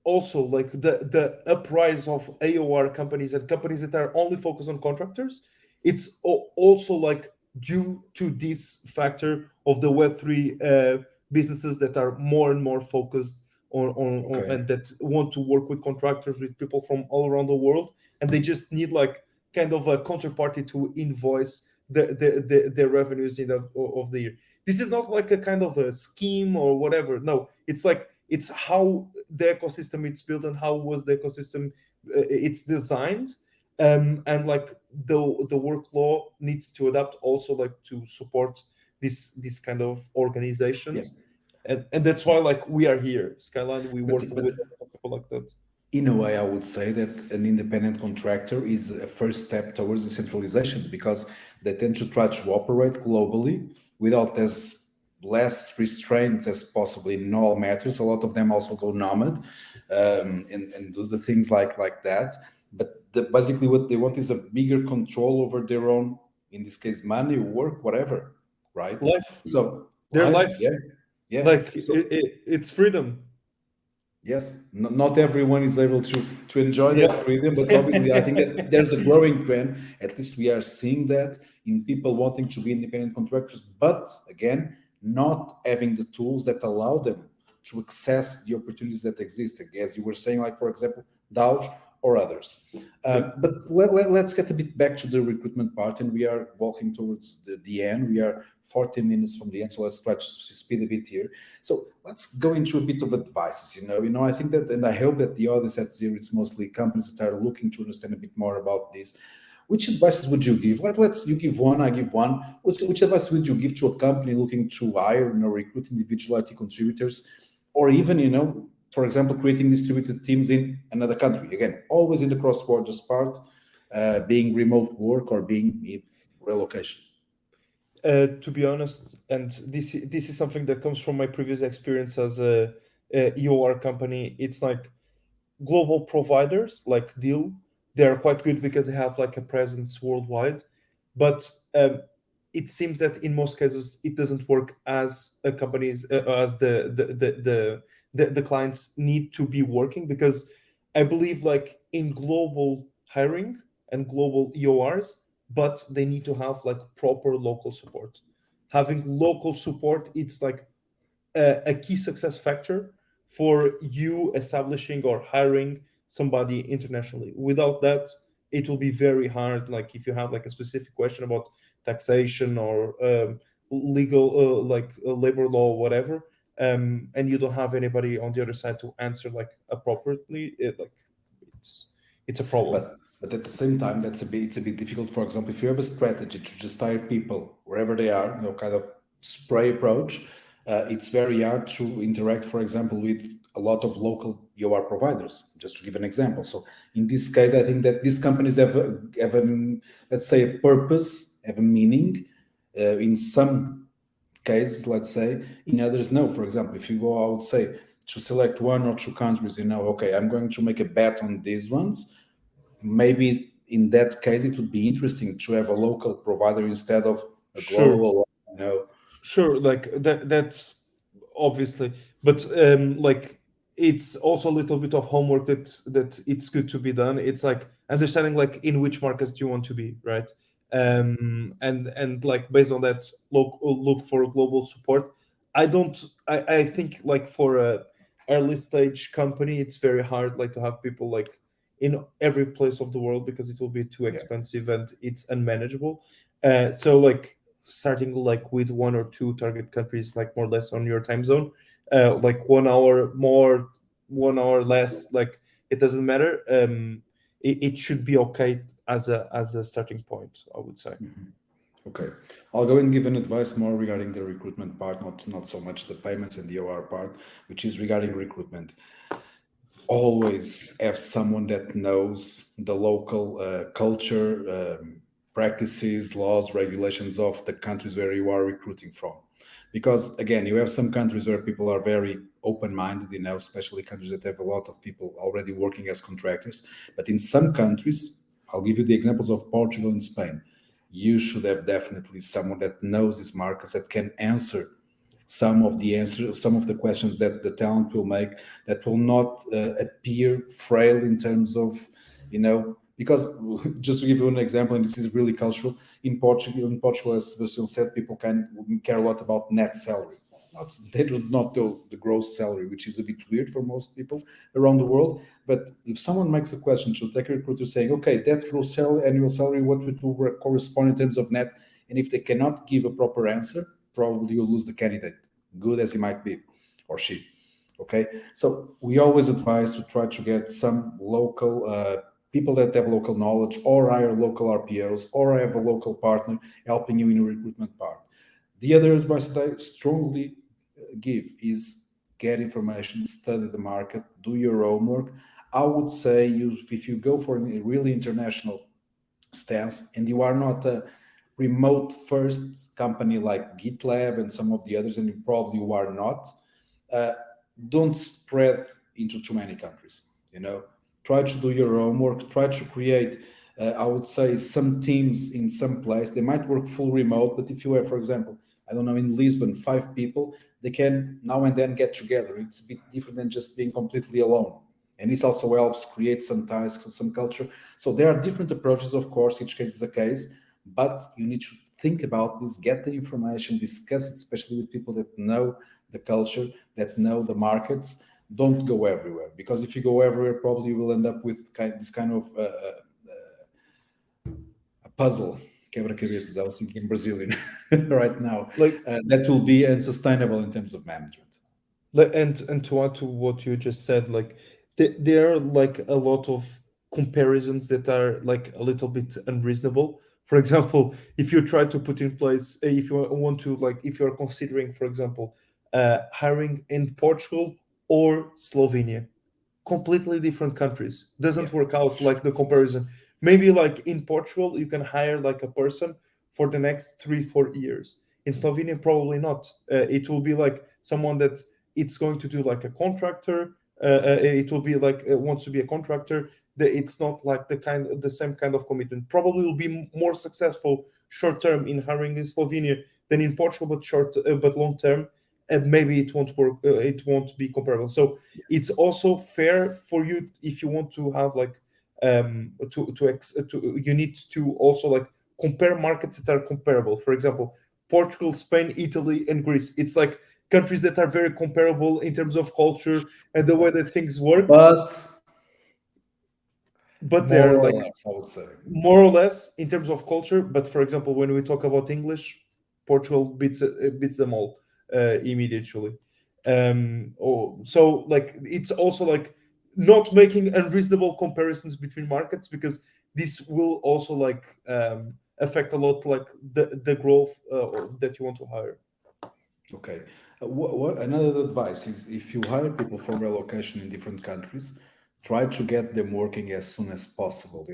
also like the uprise of AOR companies and companies that are only focused on contractors, it's also like due to this factor of the Web3 businesses that are more and more focused on Okay. and that want to work with contractors, with people from all around the world, and they just need like kind of a counterparty to invoice their revenues in of the year. This is not like a kind of a scheme or whatever. No, it's like it's how the ecosystem it's built and how was the ecosystem it's designed, and like the work law needs to adapt also like to support this kind of Yeah. organizations, and that's why like we are here Skyline, we work But with people like that. in a way, I would say that an independent contractor is a first step towards decentralization because they tend to try to operate globally without as less restraints as possible in all matters. A lot of them also go nomad and do the things like that. But basically, what they want is a bigger control over their own, in this case, money, work, whatever, right? Life, So their life, life, yeah, yeah. like So it's freedom. yes, not everyone is able to enjoy that Yeah. freedom, but obviously, I think that there's a growing trend. At least we are seeing that in people wanting to be independent contractors, but again, not having the tools that allow them to access the opportunities that exist. As you were saying, like for example, DAOs or others. Yeah. But let's get a bit back to the recruitment part, and we are walking towards the end. We are 14 minutes from the end, so let's try to speed a bit here. So let's go into a bit of advices. I think that, and I hope that the audience at Zero, it's mostly companies that are looking to understand a bit more about this. Which advices would you give? Let's you give one, I give one. Which advice would you give to a company looking to hire, recruit individual IT contributors, or even, for example, creating distributed teams in another country? Again, always in the cross borders part, being remote work or being relocation. To be honest, and this is something that comes from my previous experience as a EOR company. It's like global providers like Deal, they are quite good because they have like a presence worldwide. But it seems that in most cases it doesn't work as a companies as the clients need to be working, because I believe like in global hiring and global EORs, but they need to have like proper local support. Having local support, it's like a key success factor for you establishing or hiring somebody internationally. Without that, it will be very hard. Like if you have like a specific question about taxation or legal, labor law, or whatever, and you don't have anybody on the other side to answer like appropriately, it's it's a problem. But at the same time, it's a bit difficult. For example, if you have a strategy to just hire people wherever they are, kind of spray approach, it's very hard to interact, for example, with a lot of local EOR providers. Just to give an example. So in this case, I think that these companies have let's say, a purpose, have a meaning. In some cases, let's say, in others, no. For example, if you go, I would say, to select one or two countries, okay, I'm going to make a bet on these ones. Maybe in that case it would be interesting to have a local provider instead of a Sure. global one. Sure, like that's obviously, but like it's also a little bit of homework that it's good to be done. It's like understanding like in which markets do you want to be, right? And like based on that, look for global support. I think like for a early stage company, it's very hard like to have people like in every place of the world, because it will be too Yeah. expensive and it's unmanageable. So like starting like with one or two target countries, like more or less on your time zone, like 1 hour more, 1 hour less, like it doesn't matter. It should be okay as a starting point, I would say. Okay, I'll go and give an advice more regarding the recruitment part, not so much the payments and the OR part, which is regarding recruitment. Always have someone that knows the local culture, practices, laws, regulations of the countries where you are recruiting from. Because again, you have some countries where people are very open-minded, especially countries that have a lot of people already working as contractors. But in some countries, I'll give you the examples of Portugal and Spain. You should have definitely someone that knows these markets, that can answer some of the questions that the talent will make, that will not appear frail in terms of, because just to give you an example, and this is really cultural, in Portugal, as Sebastian said, people care a lot about net salary. They do not know the gross salary, which is a bit weird for most people around the world. But if someone makes a question to tech recruiter saying, okay, that gross salary, annual salary, what would correspond in terms of net? And if they cannot give a proper answer, probably you'll lose the candidate, good as he might be, or she. Okay, so we always advise to try to get some local people that have local knowledge, or hire local RPOs, or have a local partner helping you in the recruitment part. The other advice that I strongly give is get information, study the market, do your homework. I would say if you go for a really international stance and you are not a remote first company like GitLab and some of the others, and you probably are not, don't spread into too many countries. Try to do your homework, try to create, I would say, some teams in some place. They might work full remote, but if you have, for example, I don't know, in Lisbon, 5 people, they can now and then get together. It's a bit different than just being completely alone. And this also helps create some ties, some culture. So there are different approaches, of course, each case is a case, but you need to think about this, get the information, discuss it, especially with people that know the culture, that know the markets. Don't go everywhere, because if you go everywhere, probably you will end up with this kind of a puzzle. Quebra-cabeças, I was thinking Brazilian right now. That will be unsustainable in terms of management. And to add to what you just said, there are a lot of comparisons that are a little bit unreasonable. For example, if you try to put in place, if you want to, if you're considering, for example, hiring in Portugal or Slovenia, completely different countries, doesn't work out the comparison. Maybe in Portugal you can hire a person for the next 3-4 years. In Slovenia, probably not. It will be someone that it's going to do a contractor. It will be wants to be a contractor. It's not the same kind of commitment. Probably will be more successful short term in hiring in Slovenia than in Portugal, but long term, and maybe it won't work. It won't be comparable. So it's also fair for you if you want to have you need to also compare markets that are comparable. For example, Portugal, Spain, Italy, and Greece. It's countries that are very comparable in terms of culture and the way that things work. But more or less, I would say. More or less in terms of culture. But for example, when we talk about English, Portugal beats them all immediately. So it's also not making unreasonable comparisons between markets, because this will also affect a lot the growth that you want to hire. Okay. Another advice is, if you hire people for relocation in different countries, try to get them working as soon as possible,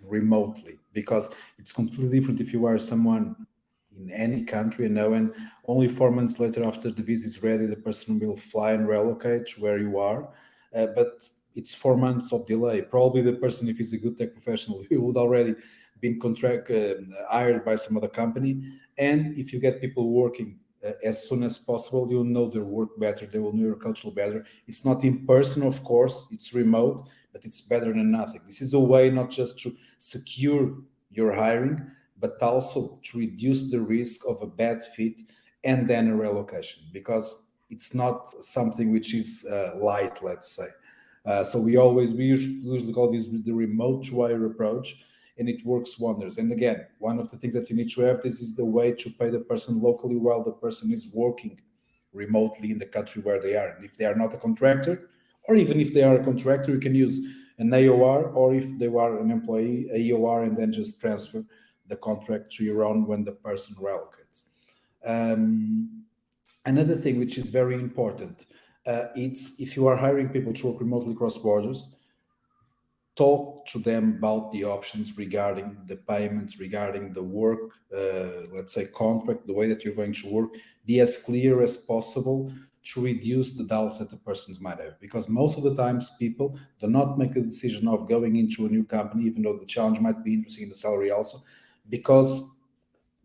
remotely, because it's completely different if you hire someone in any country, and only 4 months later, after the visa is ready, the person will fly and relocate to where you are. But it's 4 months of delay. Probably the person, if he's a good tech professional, he would already been hired by some other company. And if you get people working as soon as possible, you'll know their work better, they will know your culture better. It's not in person, of course, it's remote, but it's better than nothing. This is a way not just to secure your hiring, but also to reduce the risk of a bad fit and then a relocation, because it's not something which is light, let's say. So we usually call this the remote to hire approach, and it works wonders. And again, one of the things that you need to have, this is the way to pay the person locally while the person is working remotely in the country where they are. And if they are not a contractor, or even if they are a contractor, you can use an AOR, or if they are an employee, a EOR, and then just transfer the contract to your own when the person relocates. Another thing which is very important, it's if you are hiring people to work remotely across borders, talk to them about the options regarding the payments, regarding the work, let's say contract, the way that you're going to work, be as clear as possible to reduce the doubts that the persons might have. Because most of the times people do not make the decision of going into a new company, even though the challenge might be interesting in the salary also, because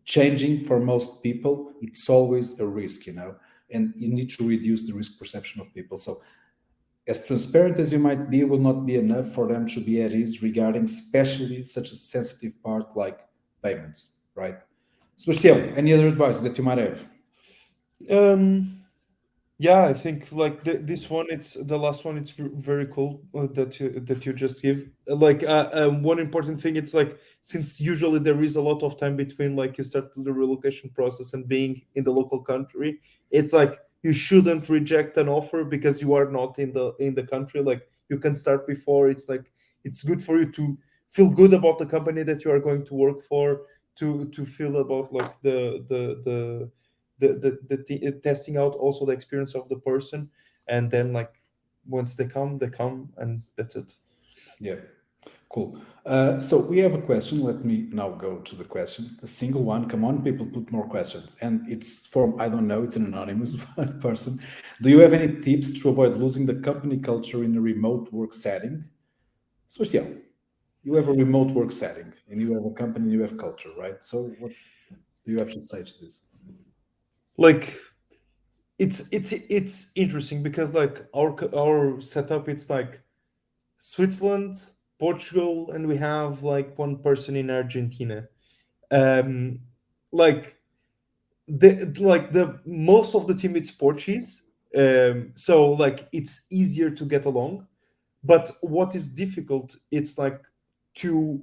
changing for most people, it's always a risk, and you need to reduce the risk perception of people. So as transparent as you might be will not be enough for them to be at ease regarding especially such a sensitive part like payments, right? Sebastião, any other advice that you might have? Yeah, I think like this one, it's the last one. It's very cool that you just give. Like one important thing, it's like since usually there is a lot of time between like you start the relocation process and being in the local country, it's like you shouldn't reject an offer because you are not in the country. Like you can start before. It's like it's good for you to feel good about the company that you are going to work for, to feel about like testing out also the experience of the person, and then like once they come, and that's it. Yeah, cool. So we have a question. Let me now go to the question. A single one. Come on, people, put more questions. And it's from, I don't know, it's an anonymous person. Do you have any tips to avoid losing the company culture in a remote work setting? Sebastião, you have a remote work setting and you have a company and you have culture, right? So what do you have to say to this? Like it's interesting because like our setup, it's like Switzerland, Portugal, and we have like one person in Argentina. um like the most of the team, it's Portuguese. So like it's easier to get along, but what is difficult, it's like to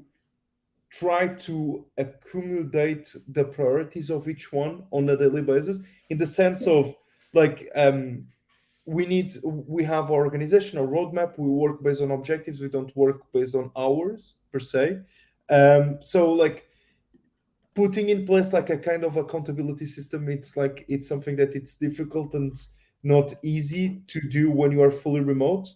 try to accommodate the priorities of each one on a daily basis, in the sense of like we have our organizational roadmap. We work based on objectives. We don't work based on hours per se. So like putting in place like a kind of accountability system, it's like it's something that it's difficult and not easy to do when you are fully remote.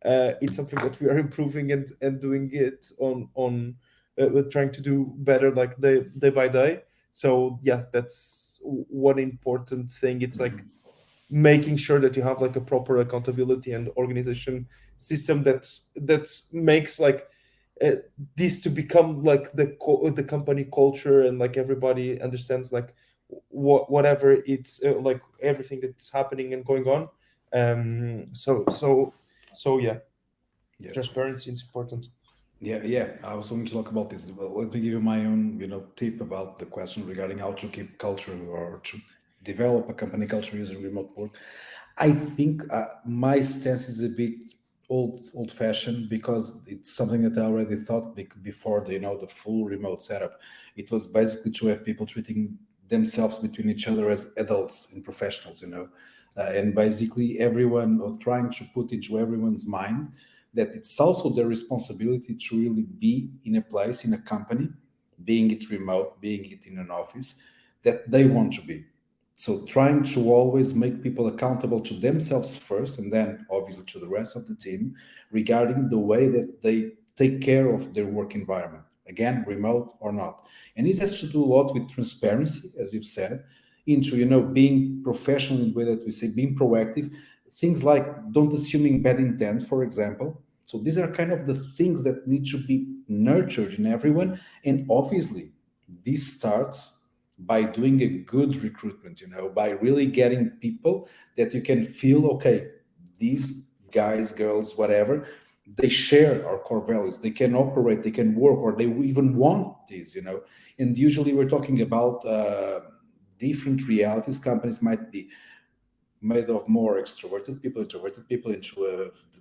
It's something that we are improving and doing it on we're trying to do better like day by day. So yeah, that's one important thing. It's like making sure that you have like a proper accountability and organization system that makes like uh, this to become like the company culture, and like everybody understands like whatever it's like everything that's happening and going on. So yeah, Yeah. transparency is important. Yeah. I was going to talk about this. Well, let me give you my own, tip about the question regarding how to keep culture or to develop a company culture using remote work. I think my stance is a bit old-fashioned because it's something that I already thought before the full remote setup. It was basically to have people treating themselves between each other as adults and professionals, and basically everyone, or trying to put into everyone's mind that it's also their responsibility to really be in a place, in a company, being it remote, being it in an office, that they want to be. So trying to always make people accountable to themselves first, and then obviously to the rest of the team regarding the way that they take care of their work environment, again, remote or not. And this has to do a lot with transparency, as you've said, into being professional in the way that we say, being proactive. Things like don't assuming bad intent, for example. So these are kind of the things that need to be nurtured in everyone. And obviously, this starts by doing a good recruitment, by really getting people that you can feel, okay, these guys, girls, whatever, they share our core values. They can operate, they can work, or they even want this, And usually we're talking about different realities. Companies might be made of more extroverted people, introverted people.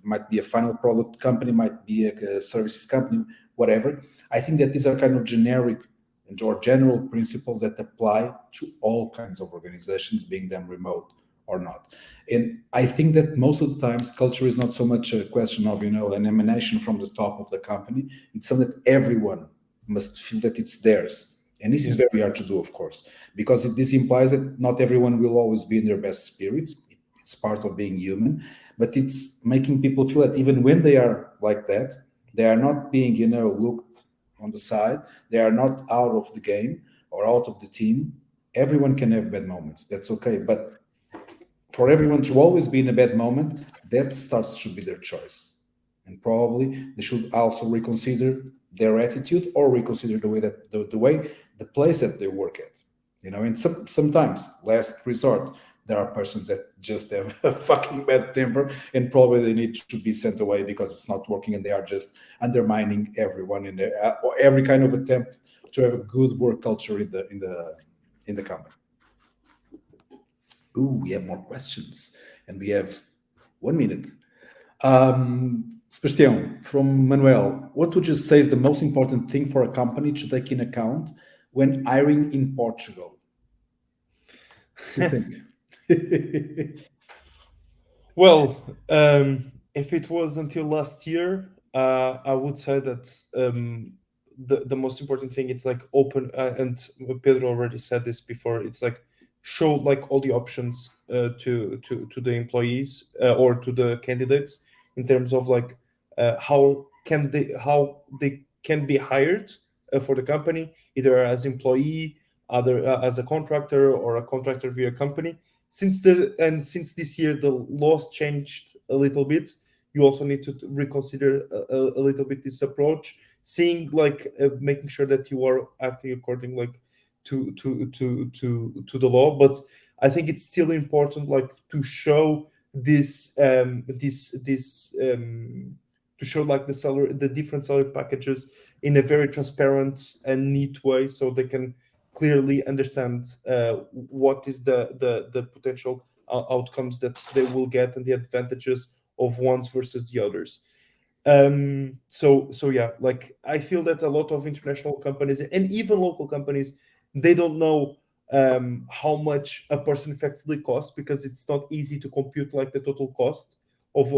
Might be a final product company, might be a services company, whatever. I think that these are kind of generic or general principles that apply to all kinds of organizations, being them remote or not. And I think that most of the times culture is not so much a question of an emanation from the top of the company. It's something that everyone must feel that it's theirs. And this is very hard to do, of course, because this implies that not everyone will always be in their best spirits. It's part of being human, but it's making people feel that even when they are like that, They are not being, looked on the side. They are not out of the game or out of the team. Everyone can have bad moments. That's okay. But for everyone to always be in a bad moment, that starts should be their choice. And probably they should also reconsider their attitude or reconsider the way that the place that they work at. And sometimes, last resort, there are persons that just have a fucking bad temper and probably they need to be sent away because it's not working and they are just undermining everyone in the or every kind of attempt to have a good work culture in the company. Ooh, we have more questions, and we have 1 minute. Sebastian, from Manuel, what would you say is the most important thing for a company to take in account when hiring in Portugal? What do you think? Well, if it was until last year, I would say that the most important thing it's like open, and Pedro already said this before. It's like show like all the options to the employees or to the candidates in terms of like how they can be hired for the company, either as employee, other as a contractor, or a contractor via company. Since this year the laws changed a little bit, you also need to reconsider a little bit this approach, seeing like making sure that you are acting according like to the law. But I think it's still important like to show this to show like the different salary packages in a very transparent and neat way, so they can clearly understand what is the potential outcomes that they will get and the advantages of ones versus the others. So yeah, like I feel that a lot of international companies and even local companies, they don't know how much a person effectively costs, because it's not easy to compute like the total cost of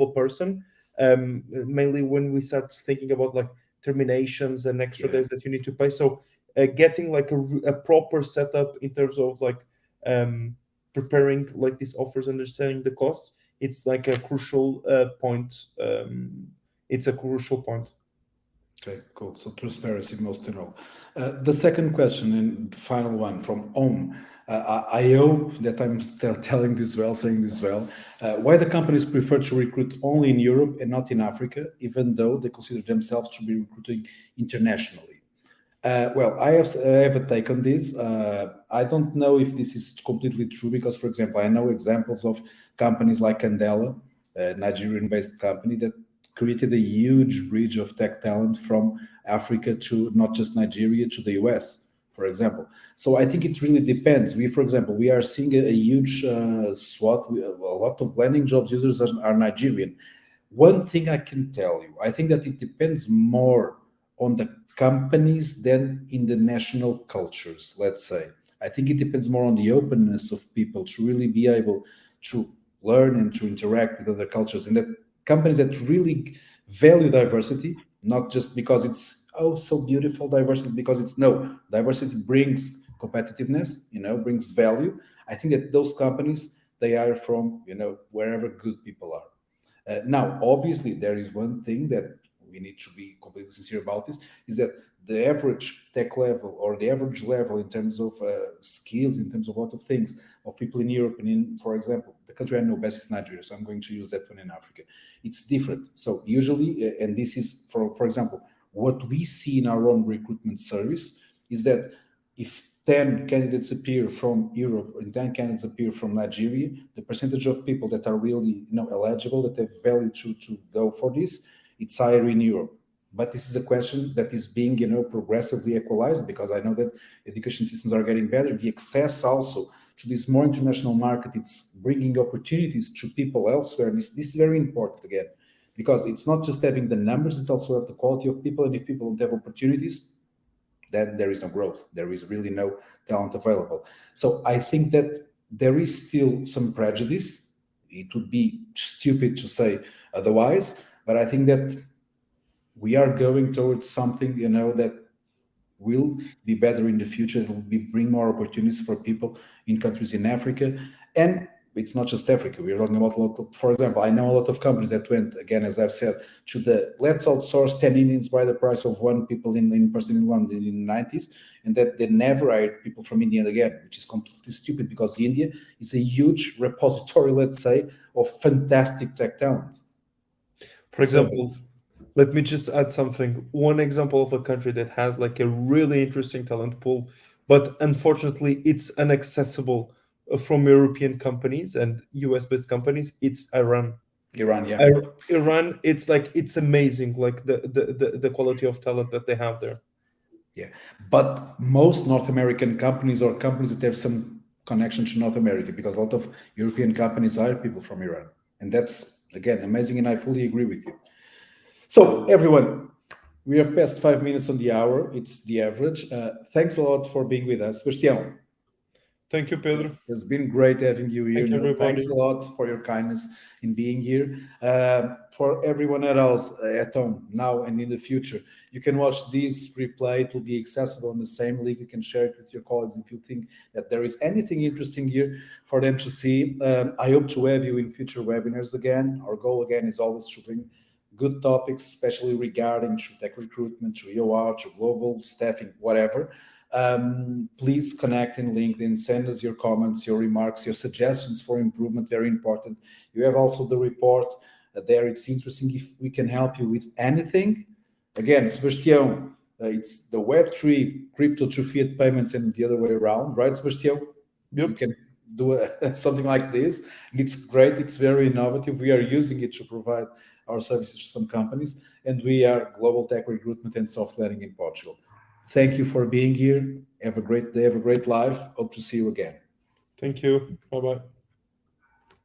a person, mainly when we start thinking about like terminations and extra Yeah. days that you need to pay. So getting like a proper setup in terms of like preparing like these offers, understanding the costs, it's like a crucial point. It's a crucial point. Okay, cool. So transparency, most in all. The second question and the final one from Om. I hope that I'm still telling this well, saying this well. Why the companies prefer to recruit only in Europe and not in Africa, even though they consider themselves to be recruiting internationally? Well, I have a take on this. I don't know if this is completely true because, for example, I know examples of companies like Candela, a Nigerian-based company that created a huge bridge of tech talent from Africa to not just Nigeria to the US, for example. So I think it really depends. For example, we are seeing a huge swath. A lot of Landing.Jobs users are Nigerian. One thing I can tell you, I think that it depends more on the companies than in the national cultures, let's say. I think it depends more on the openness of people to really be able to learn and to interact with other cultures, and that companies that really value diversity, not just because it's oh so beautiful diversity, because it's no, diversity brings competitiveness, brings value. I think that those companies, they are from wherever good people are. Now, obviously, there is one thing that we need to be completely sincere about this, is that the average tech level or the average level in terms of skills, in terms of a lot of things, of people in Europe and in, for example, the country I know best is Nigeria, so I'm going to use that one in Africa. It's different. So usually, and this is, for example, what we see in our own recruitment service is that if 10 candidates appear from Europe and 10 candidates appear from Nigeria, the percentage of people that are really eligible, that have value to go for this, it's higher in Europe. But this is a question that is being progressively equalized, because I know that education systems are getting better. The access also to this more international market, it's bringing opportunities to people elsewhere. This is very important again, because it's not just having the numbers, it's also have the quality of people. And if people don't have opportunities, then there is no growth. There is really no talent available. So I think that there is still some prejudice. It would be stupid to say otherwise, but I think that we are going towards something, that will be better in the future. It will bring more opportunities for people in countries in Africa. And it's not just Africa. We're talking about a lot of, for example, I know a lot of companies that went, again, as I've said, to the let's outsource 10 Indians by the price of one people in person in London in the 90s, and that they never hired people from India again, which is completely stupid because India is a huge repository, let's say, of fantastic tech talent. For example, let me just add something. One example of a country that has like a really interesting talent pool, but unfortunately it's inaccessible from European companies and US-based companies. It's Iran. Iran, yeah. Iran, it's like it's amazing, like the quality of talent that they have there. Yeah, but most North American companies or companies that have some connection to North America, because a lot of European companies hire people from Iran, and that's again amazing, and I fully agree with you. So everyone, we have passed 5 minutes on the hour. It's the average. Thanks a lot for being with us, Sebastião. Thank you, Pedro. It's been great having you here. Thank you, everybody. Thanks a lot for your kindness in being here. For everyone else at home now and in the future, you can watch this replay. It will be accessible on the same link. You can share it with your colleagues if you think that there is anything interesting here for them to see. I hope to have you in future webinars again. Our goal again is always to bring good topics, especially regarding tech recruitment, to EOR, to global staffing, whatever. Please connect in LinkedIn, send us your comments, your remarks, your suggestions for improvement, very important. You have also the report there. It's interesting if we can help you with anything. Again, Sebastião, it's the Web3, crypto to fiat payments and the other way around, right, Sebastião? Yep. You can do something like this. It's great. It's very innovative. We are using it to provide our services to some companies, and we are Global Tech Recruitment and Soft Landing in Portugal. Thank you for being here. Have a great day. Have a great life. Hope to see you again. Thank you. Bye-bye.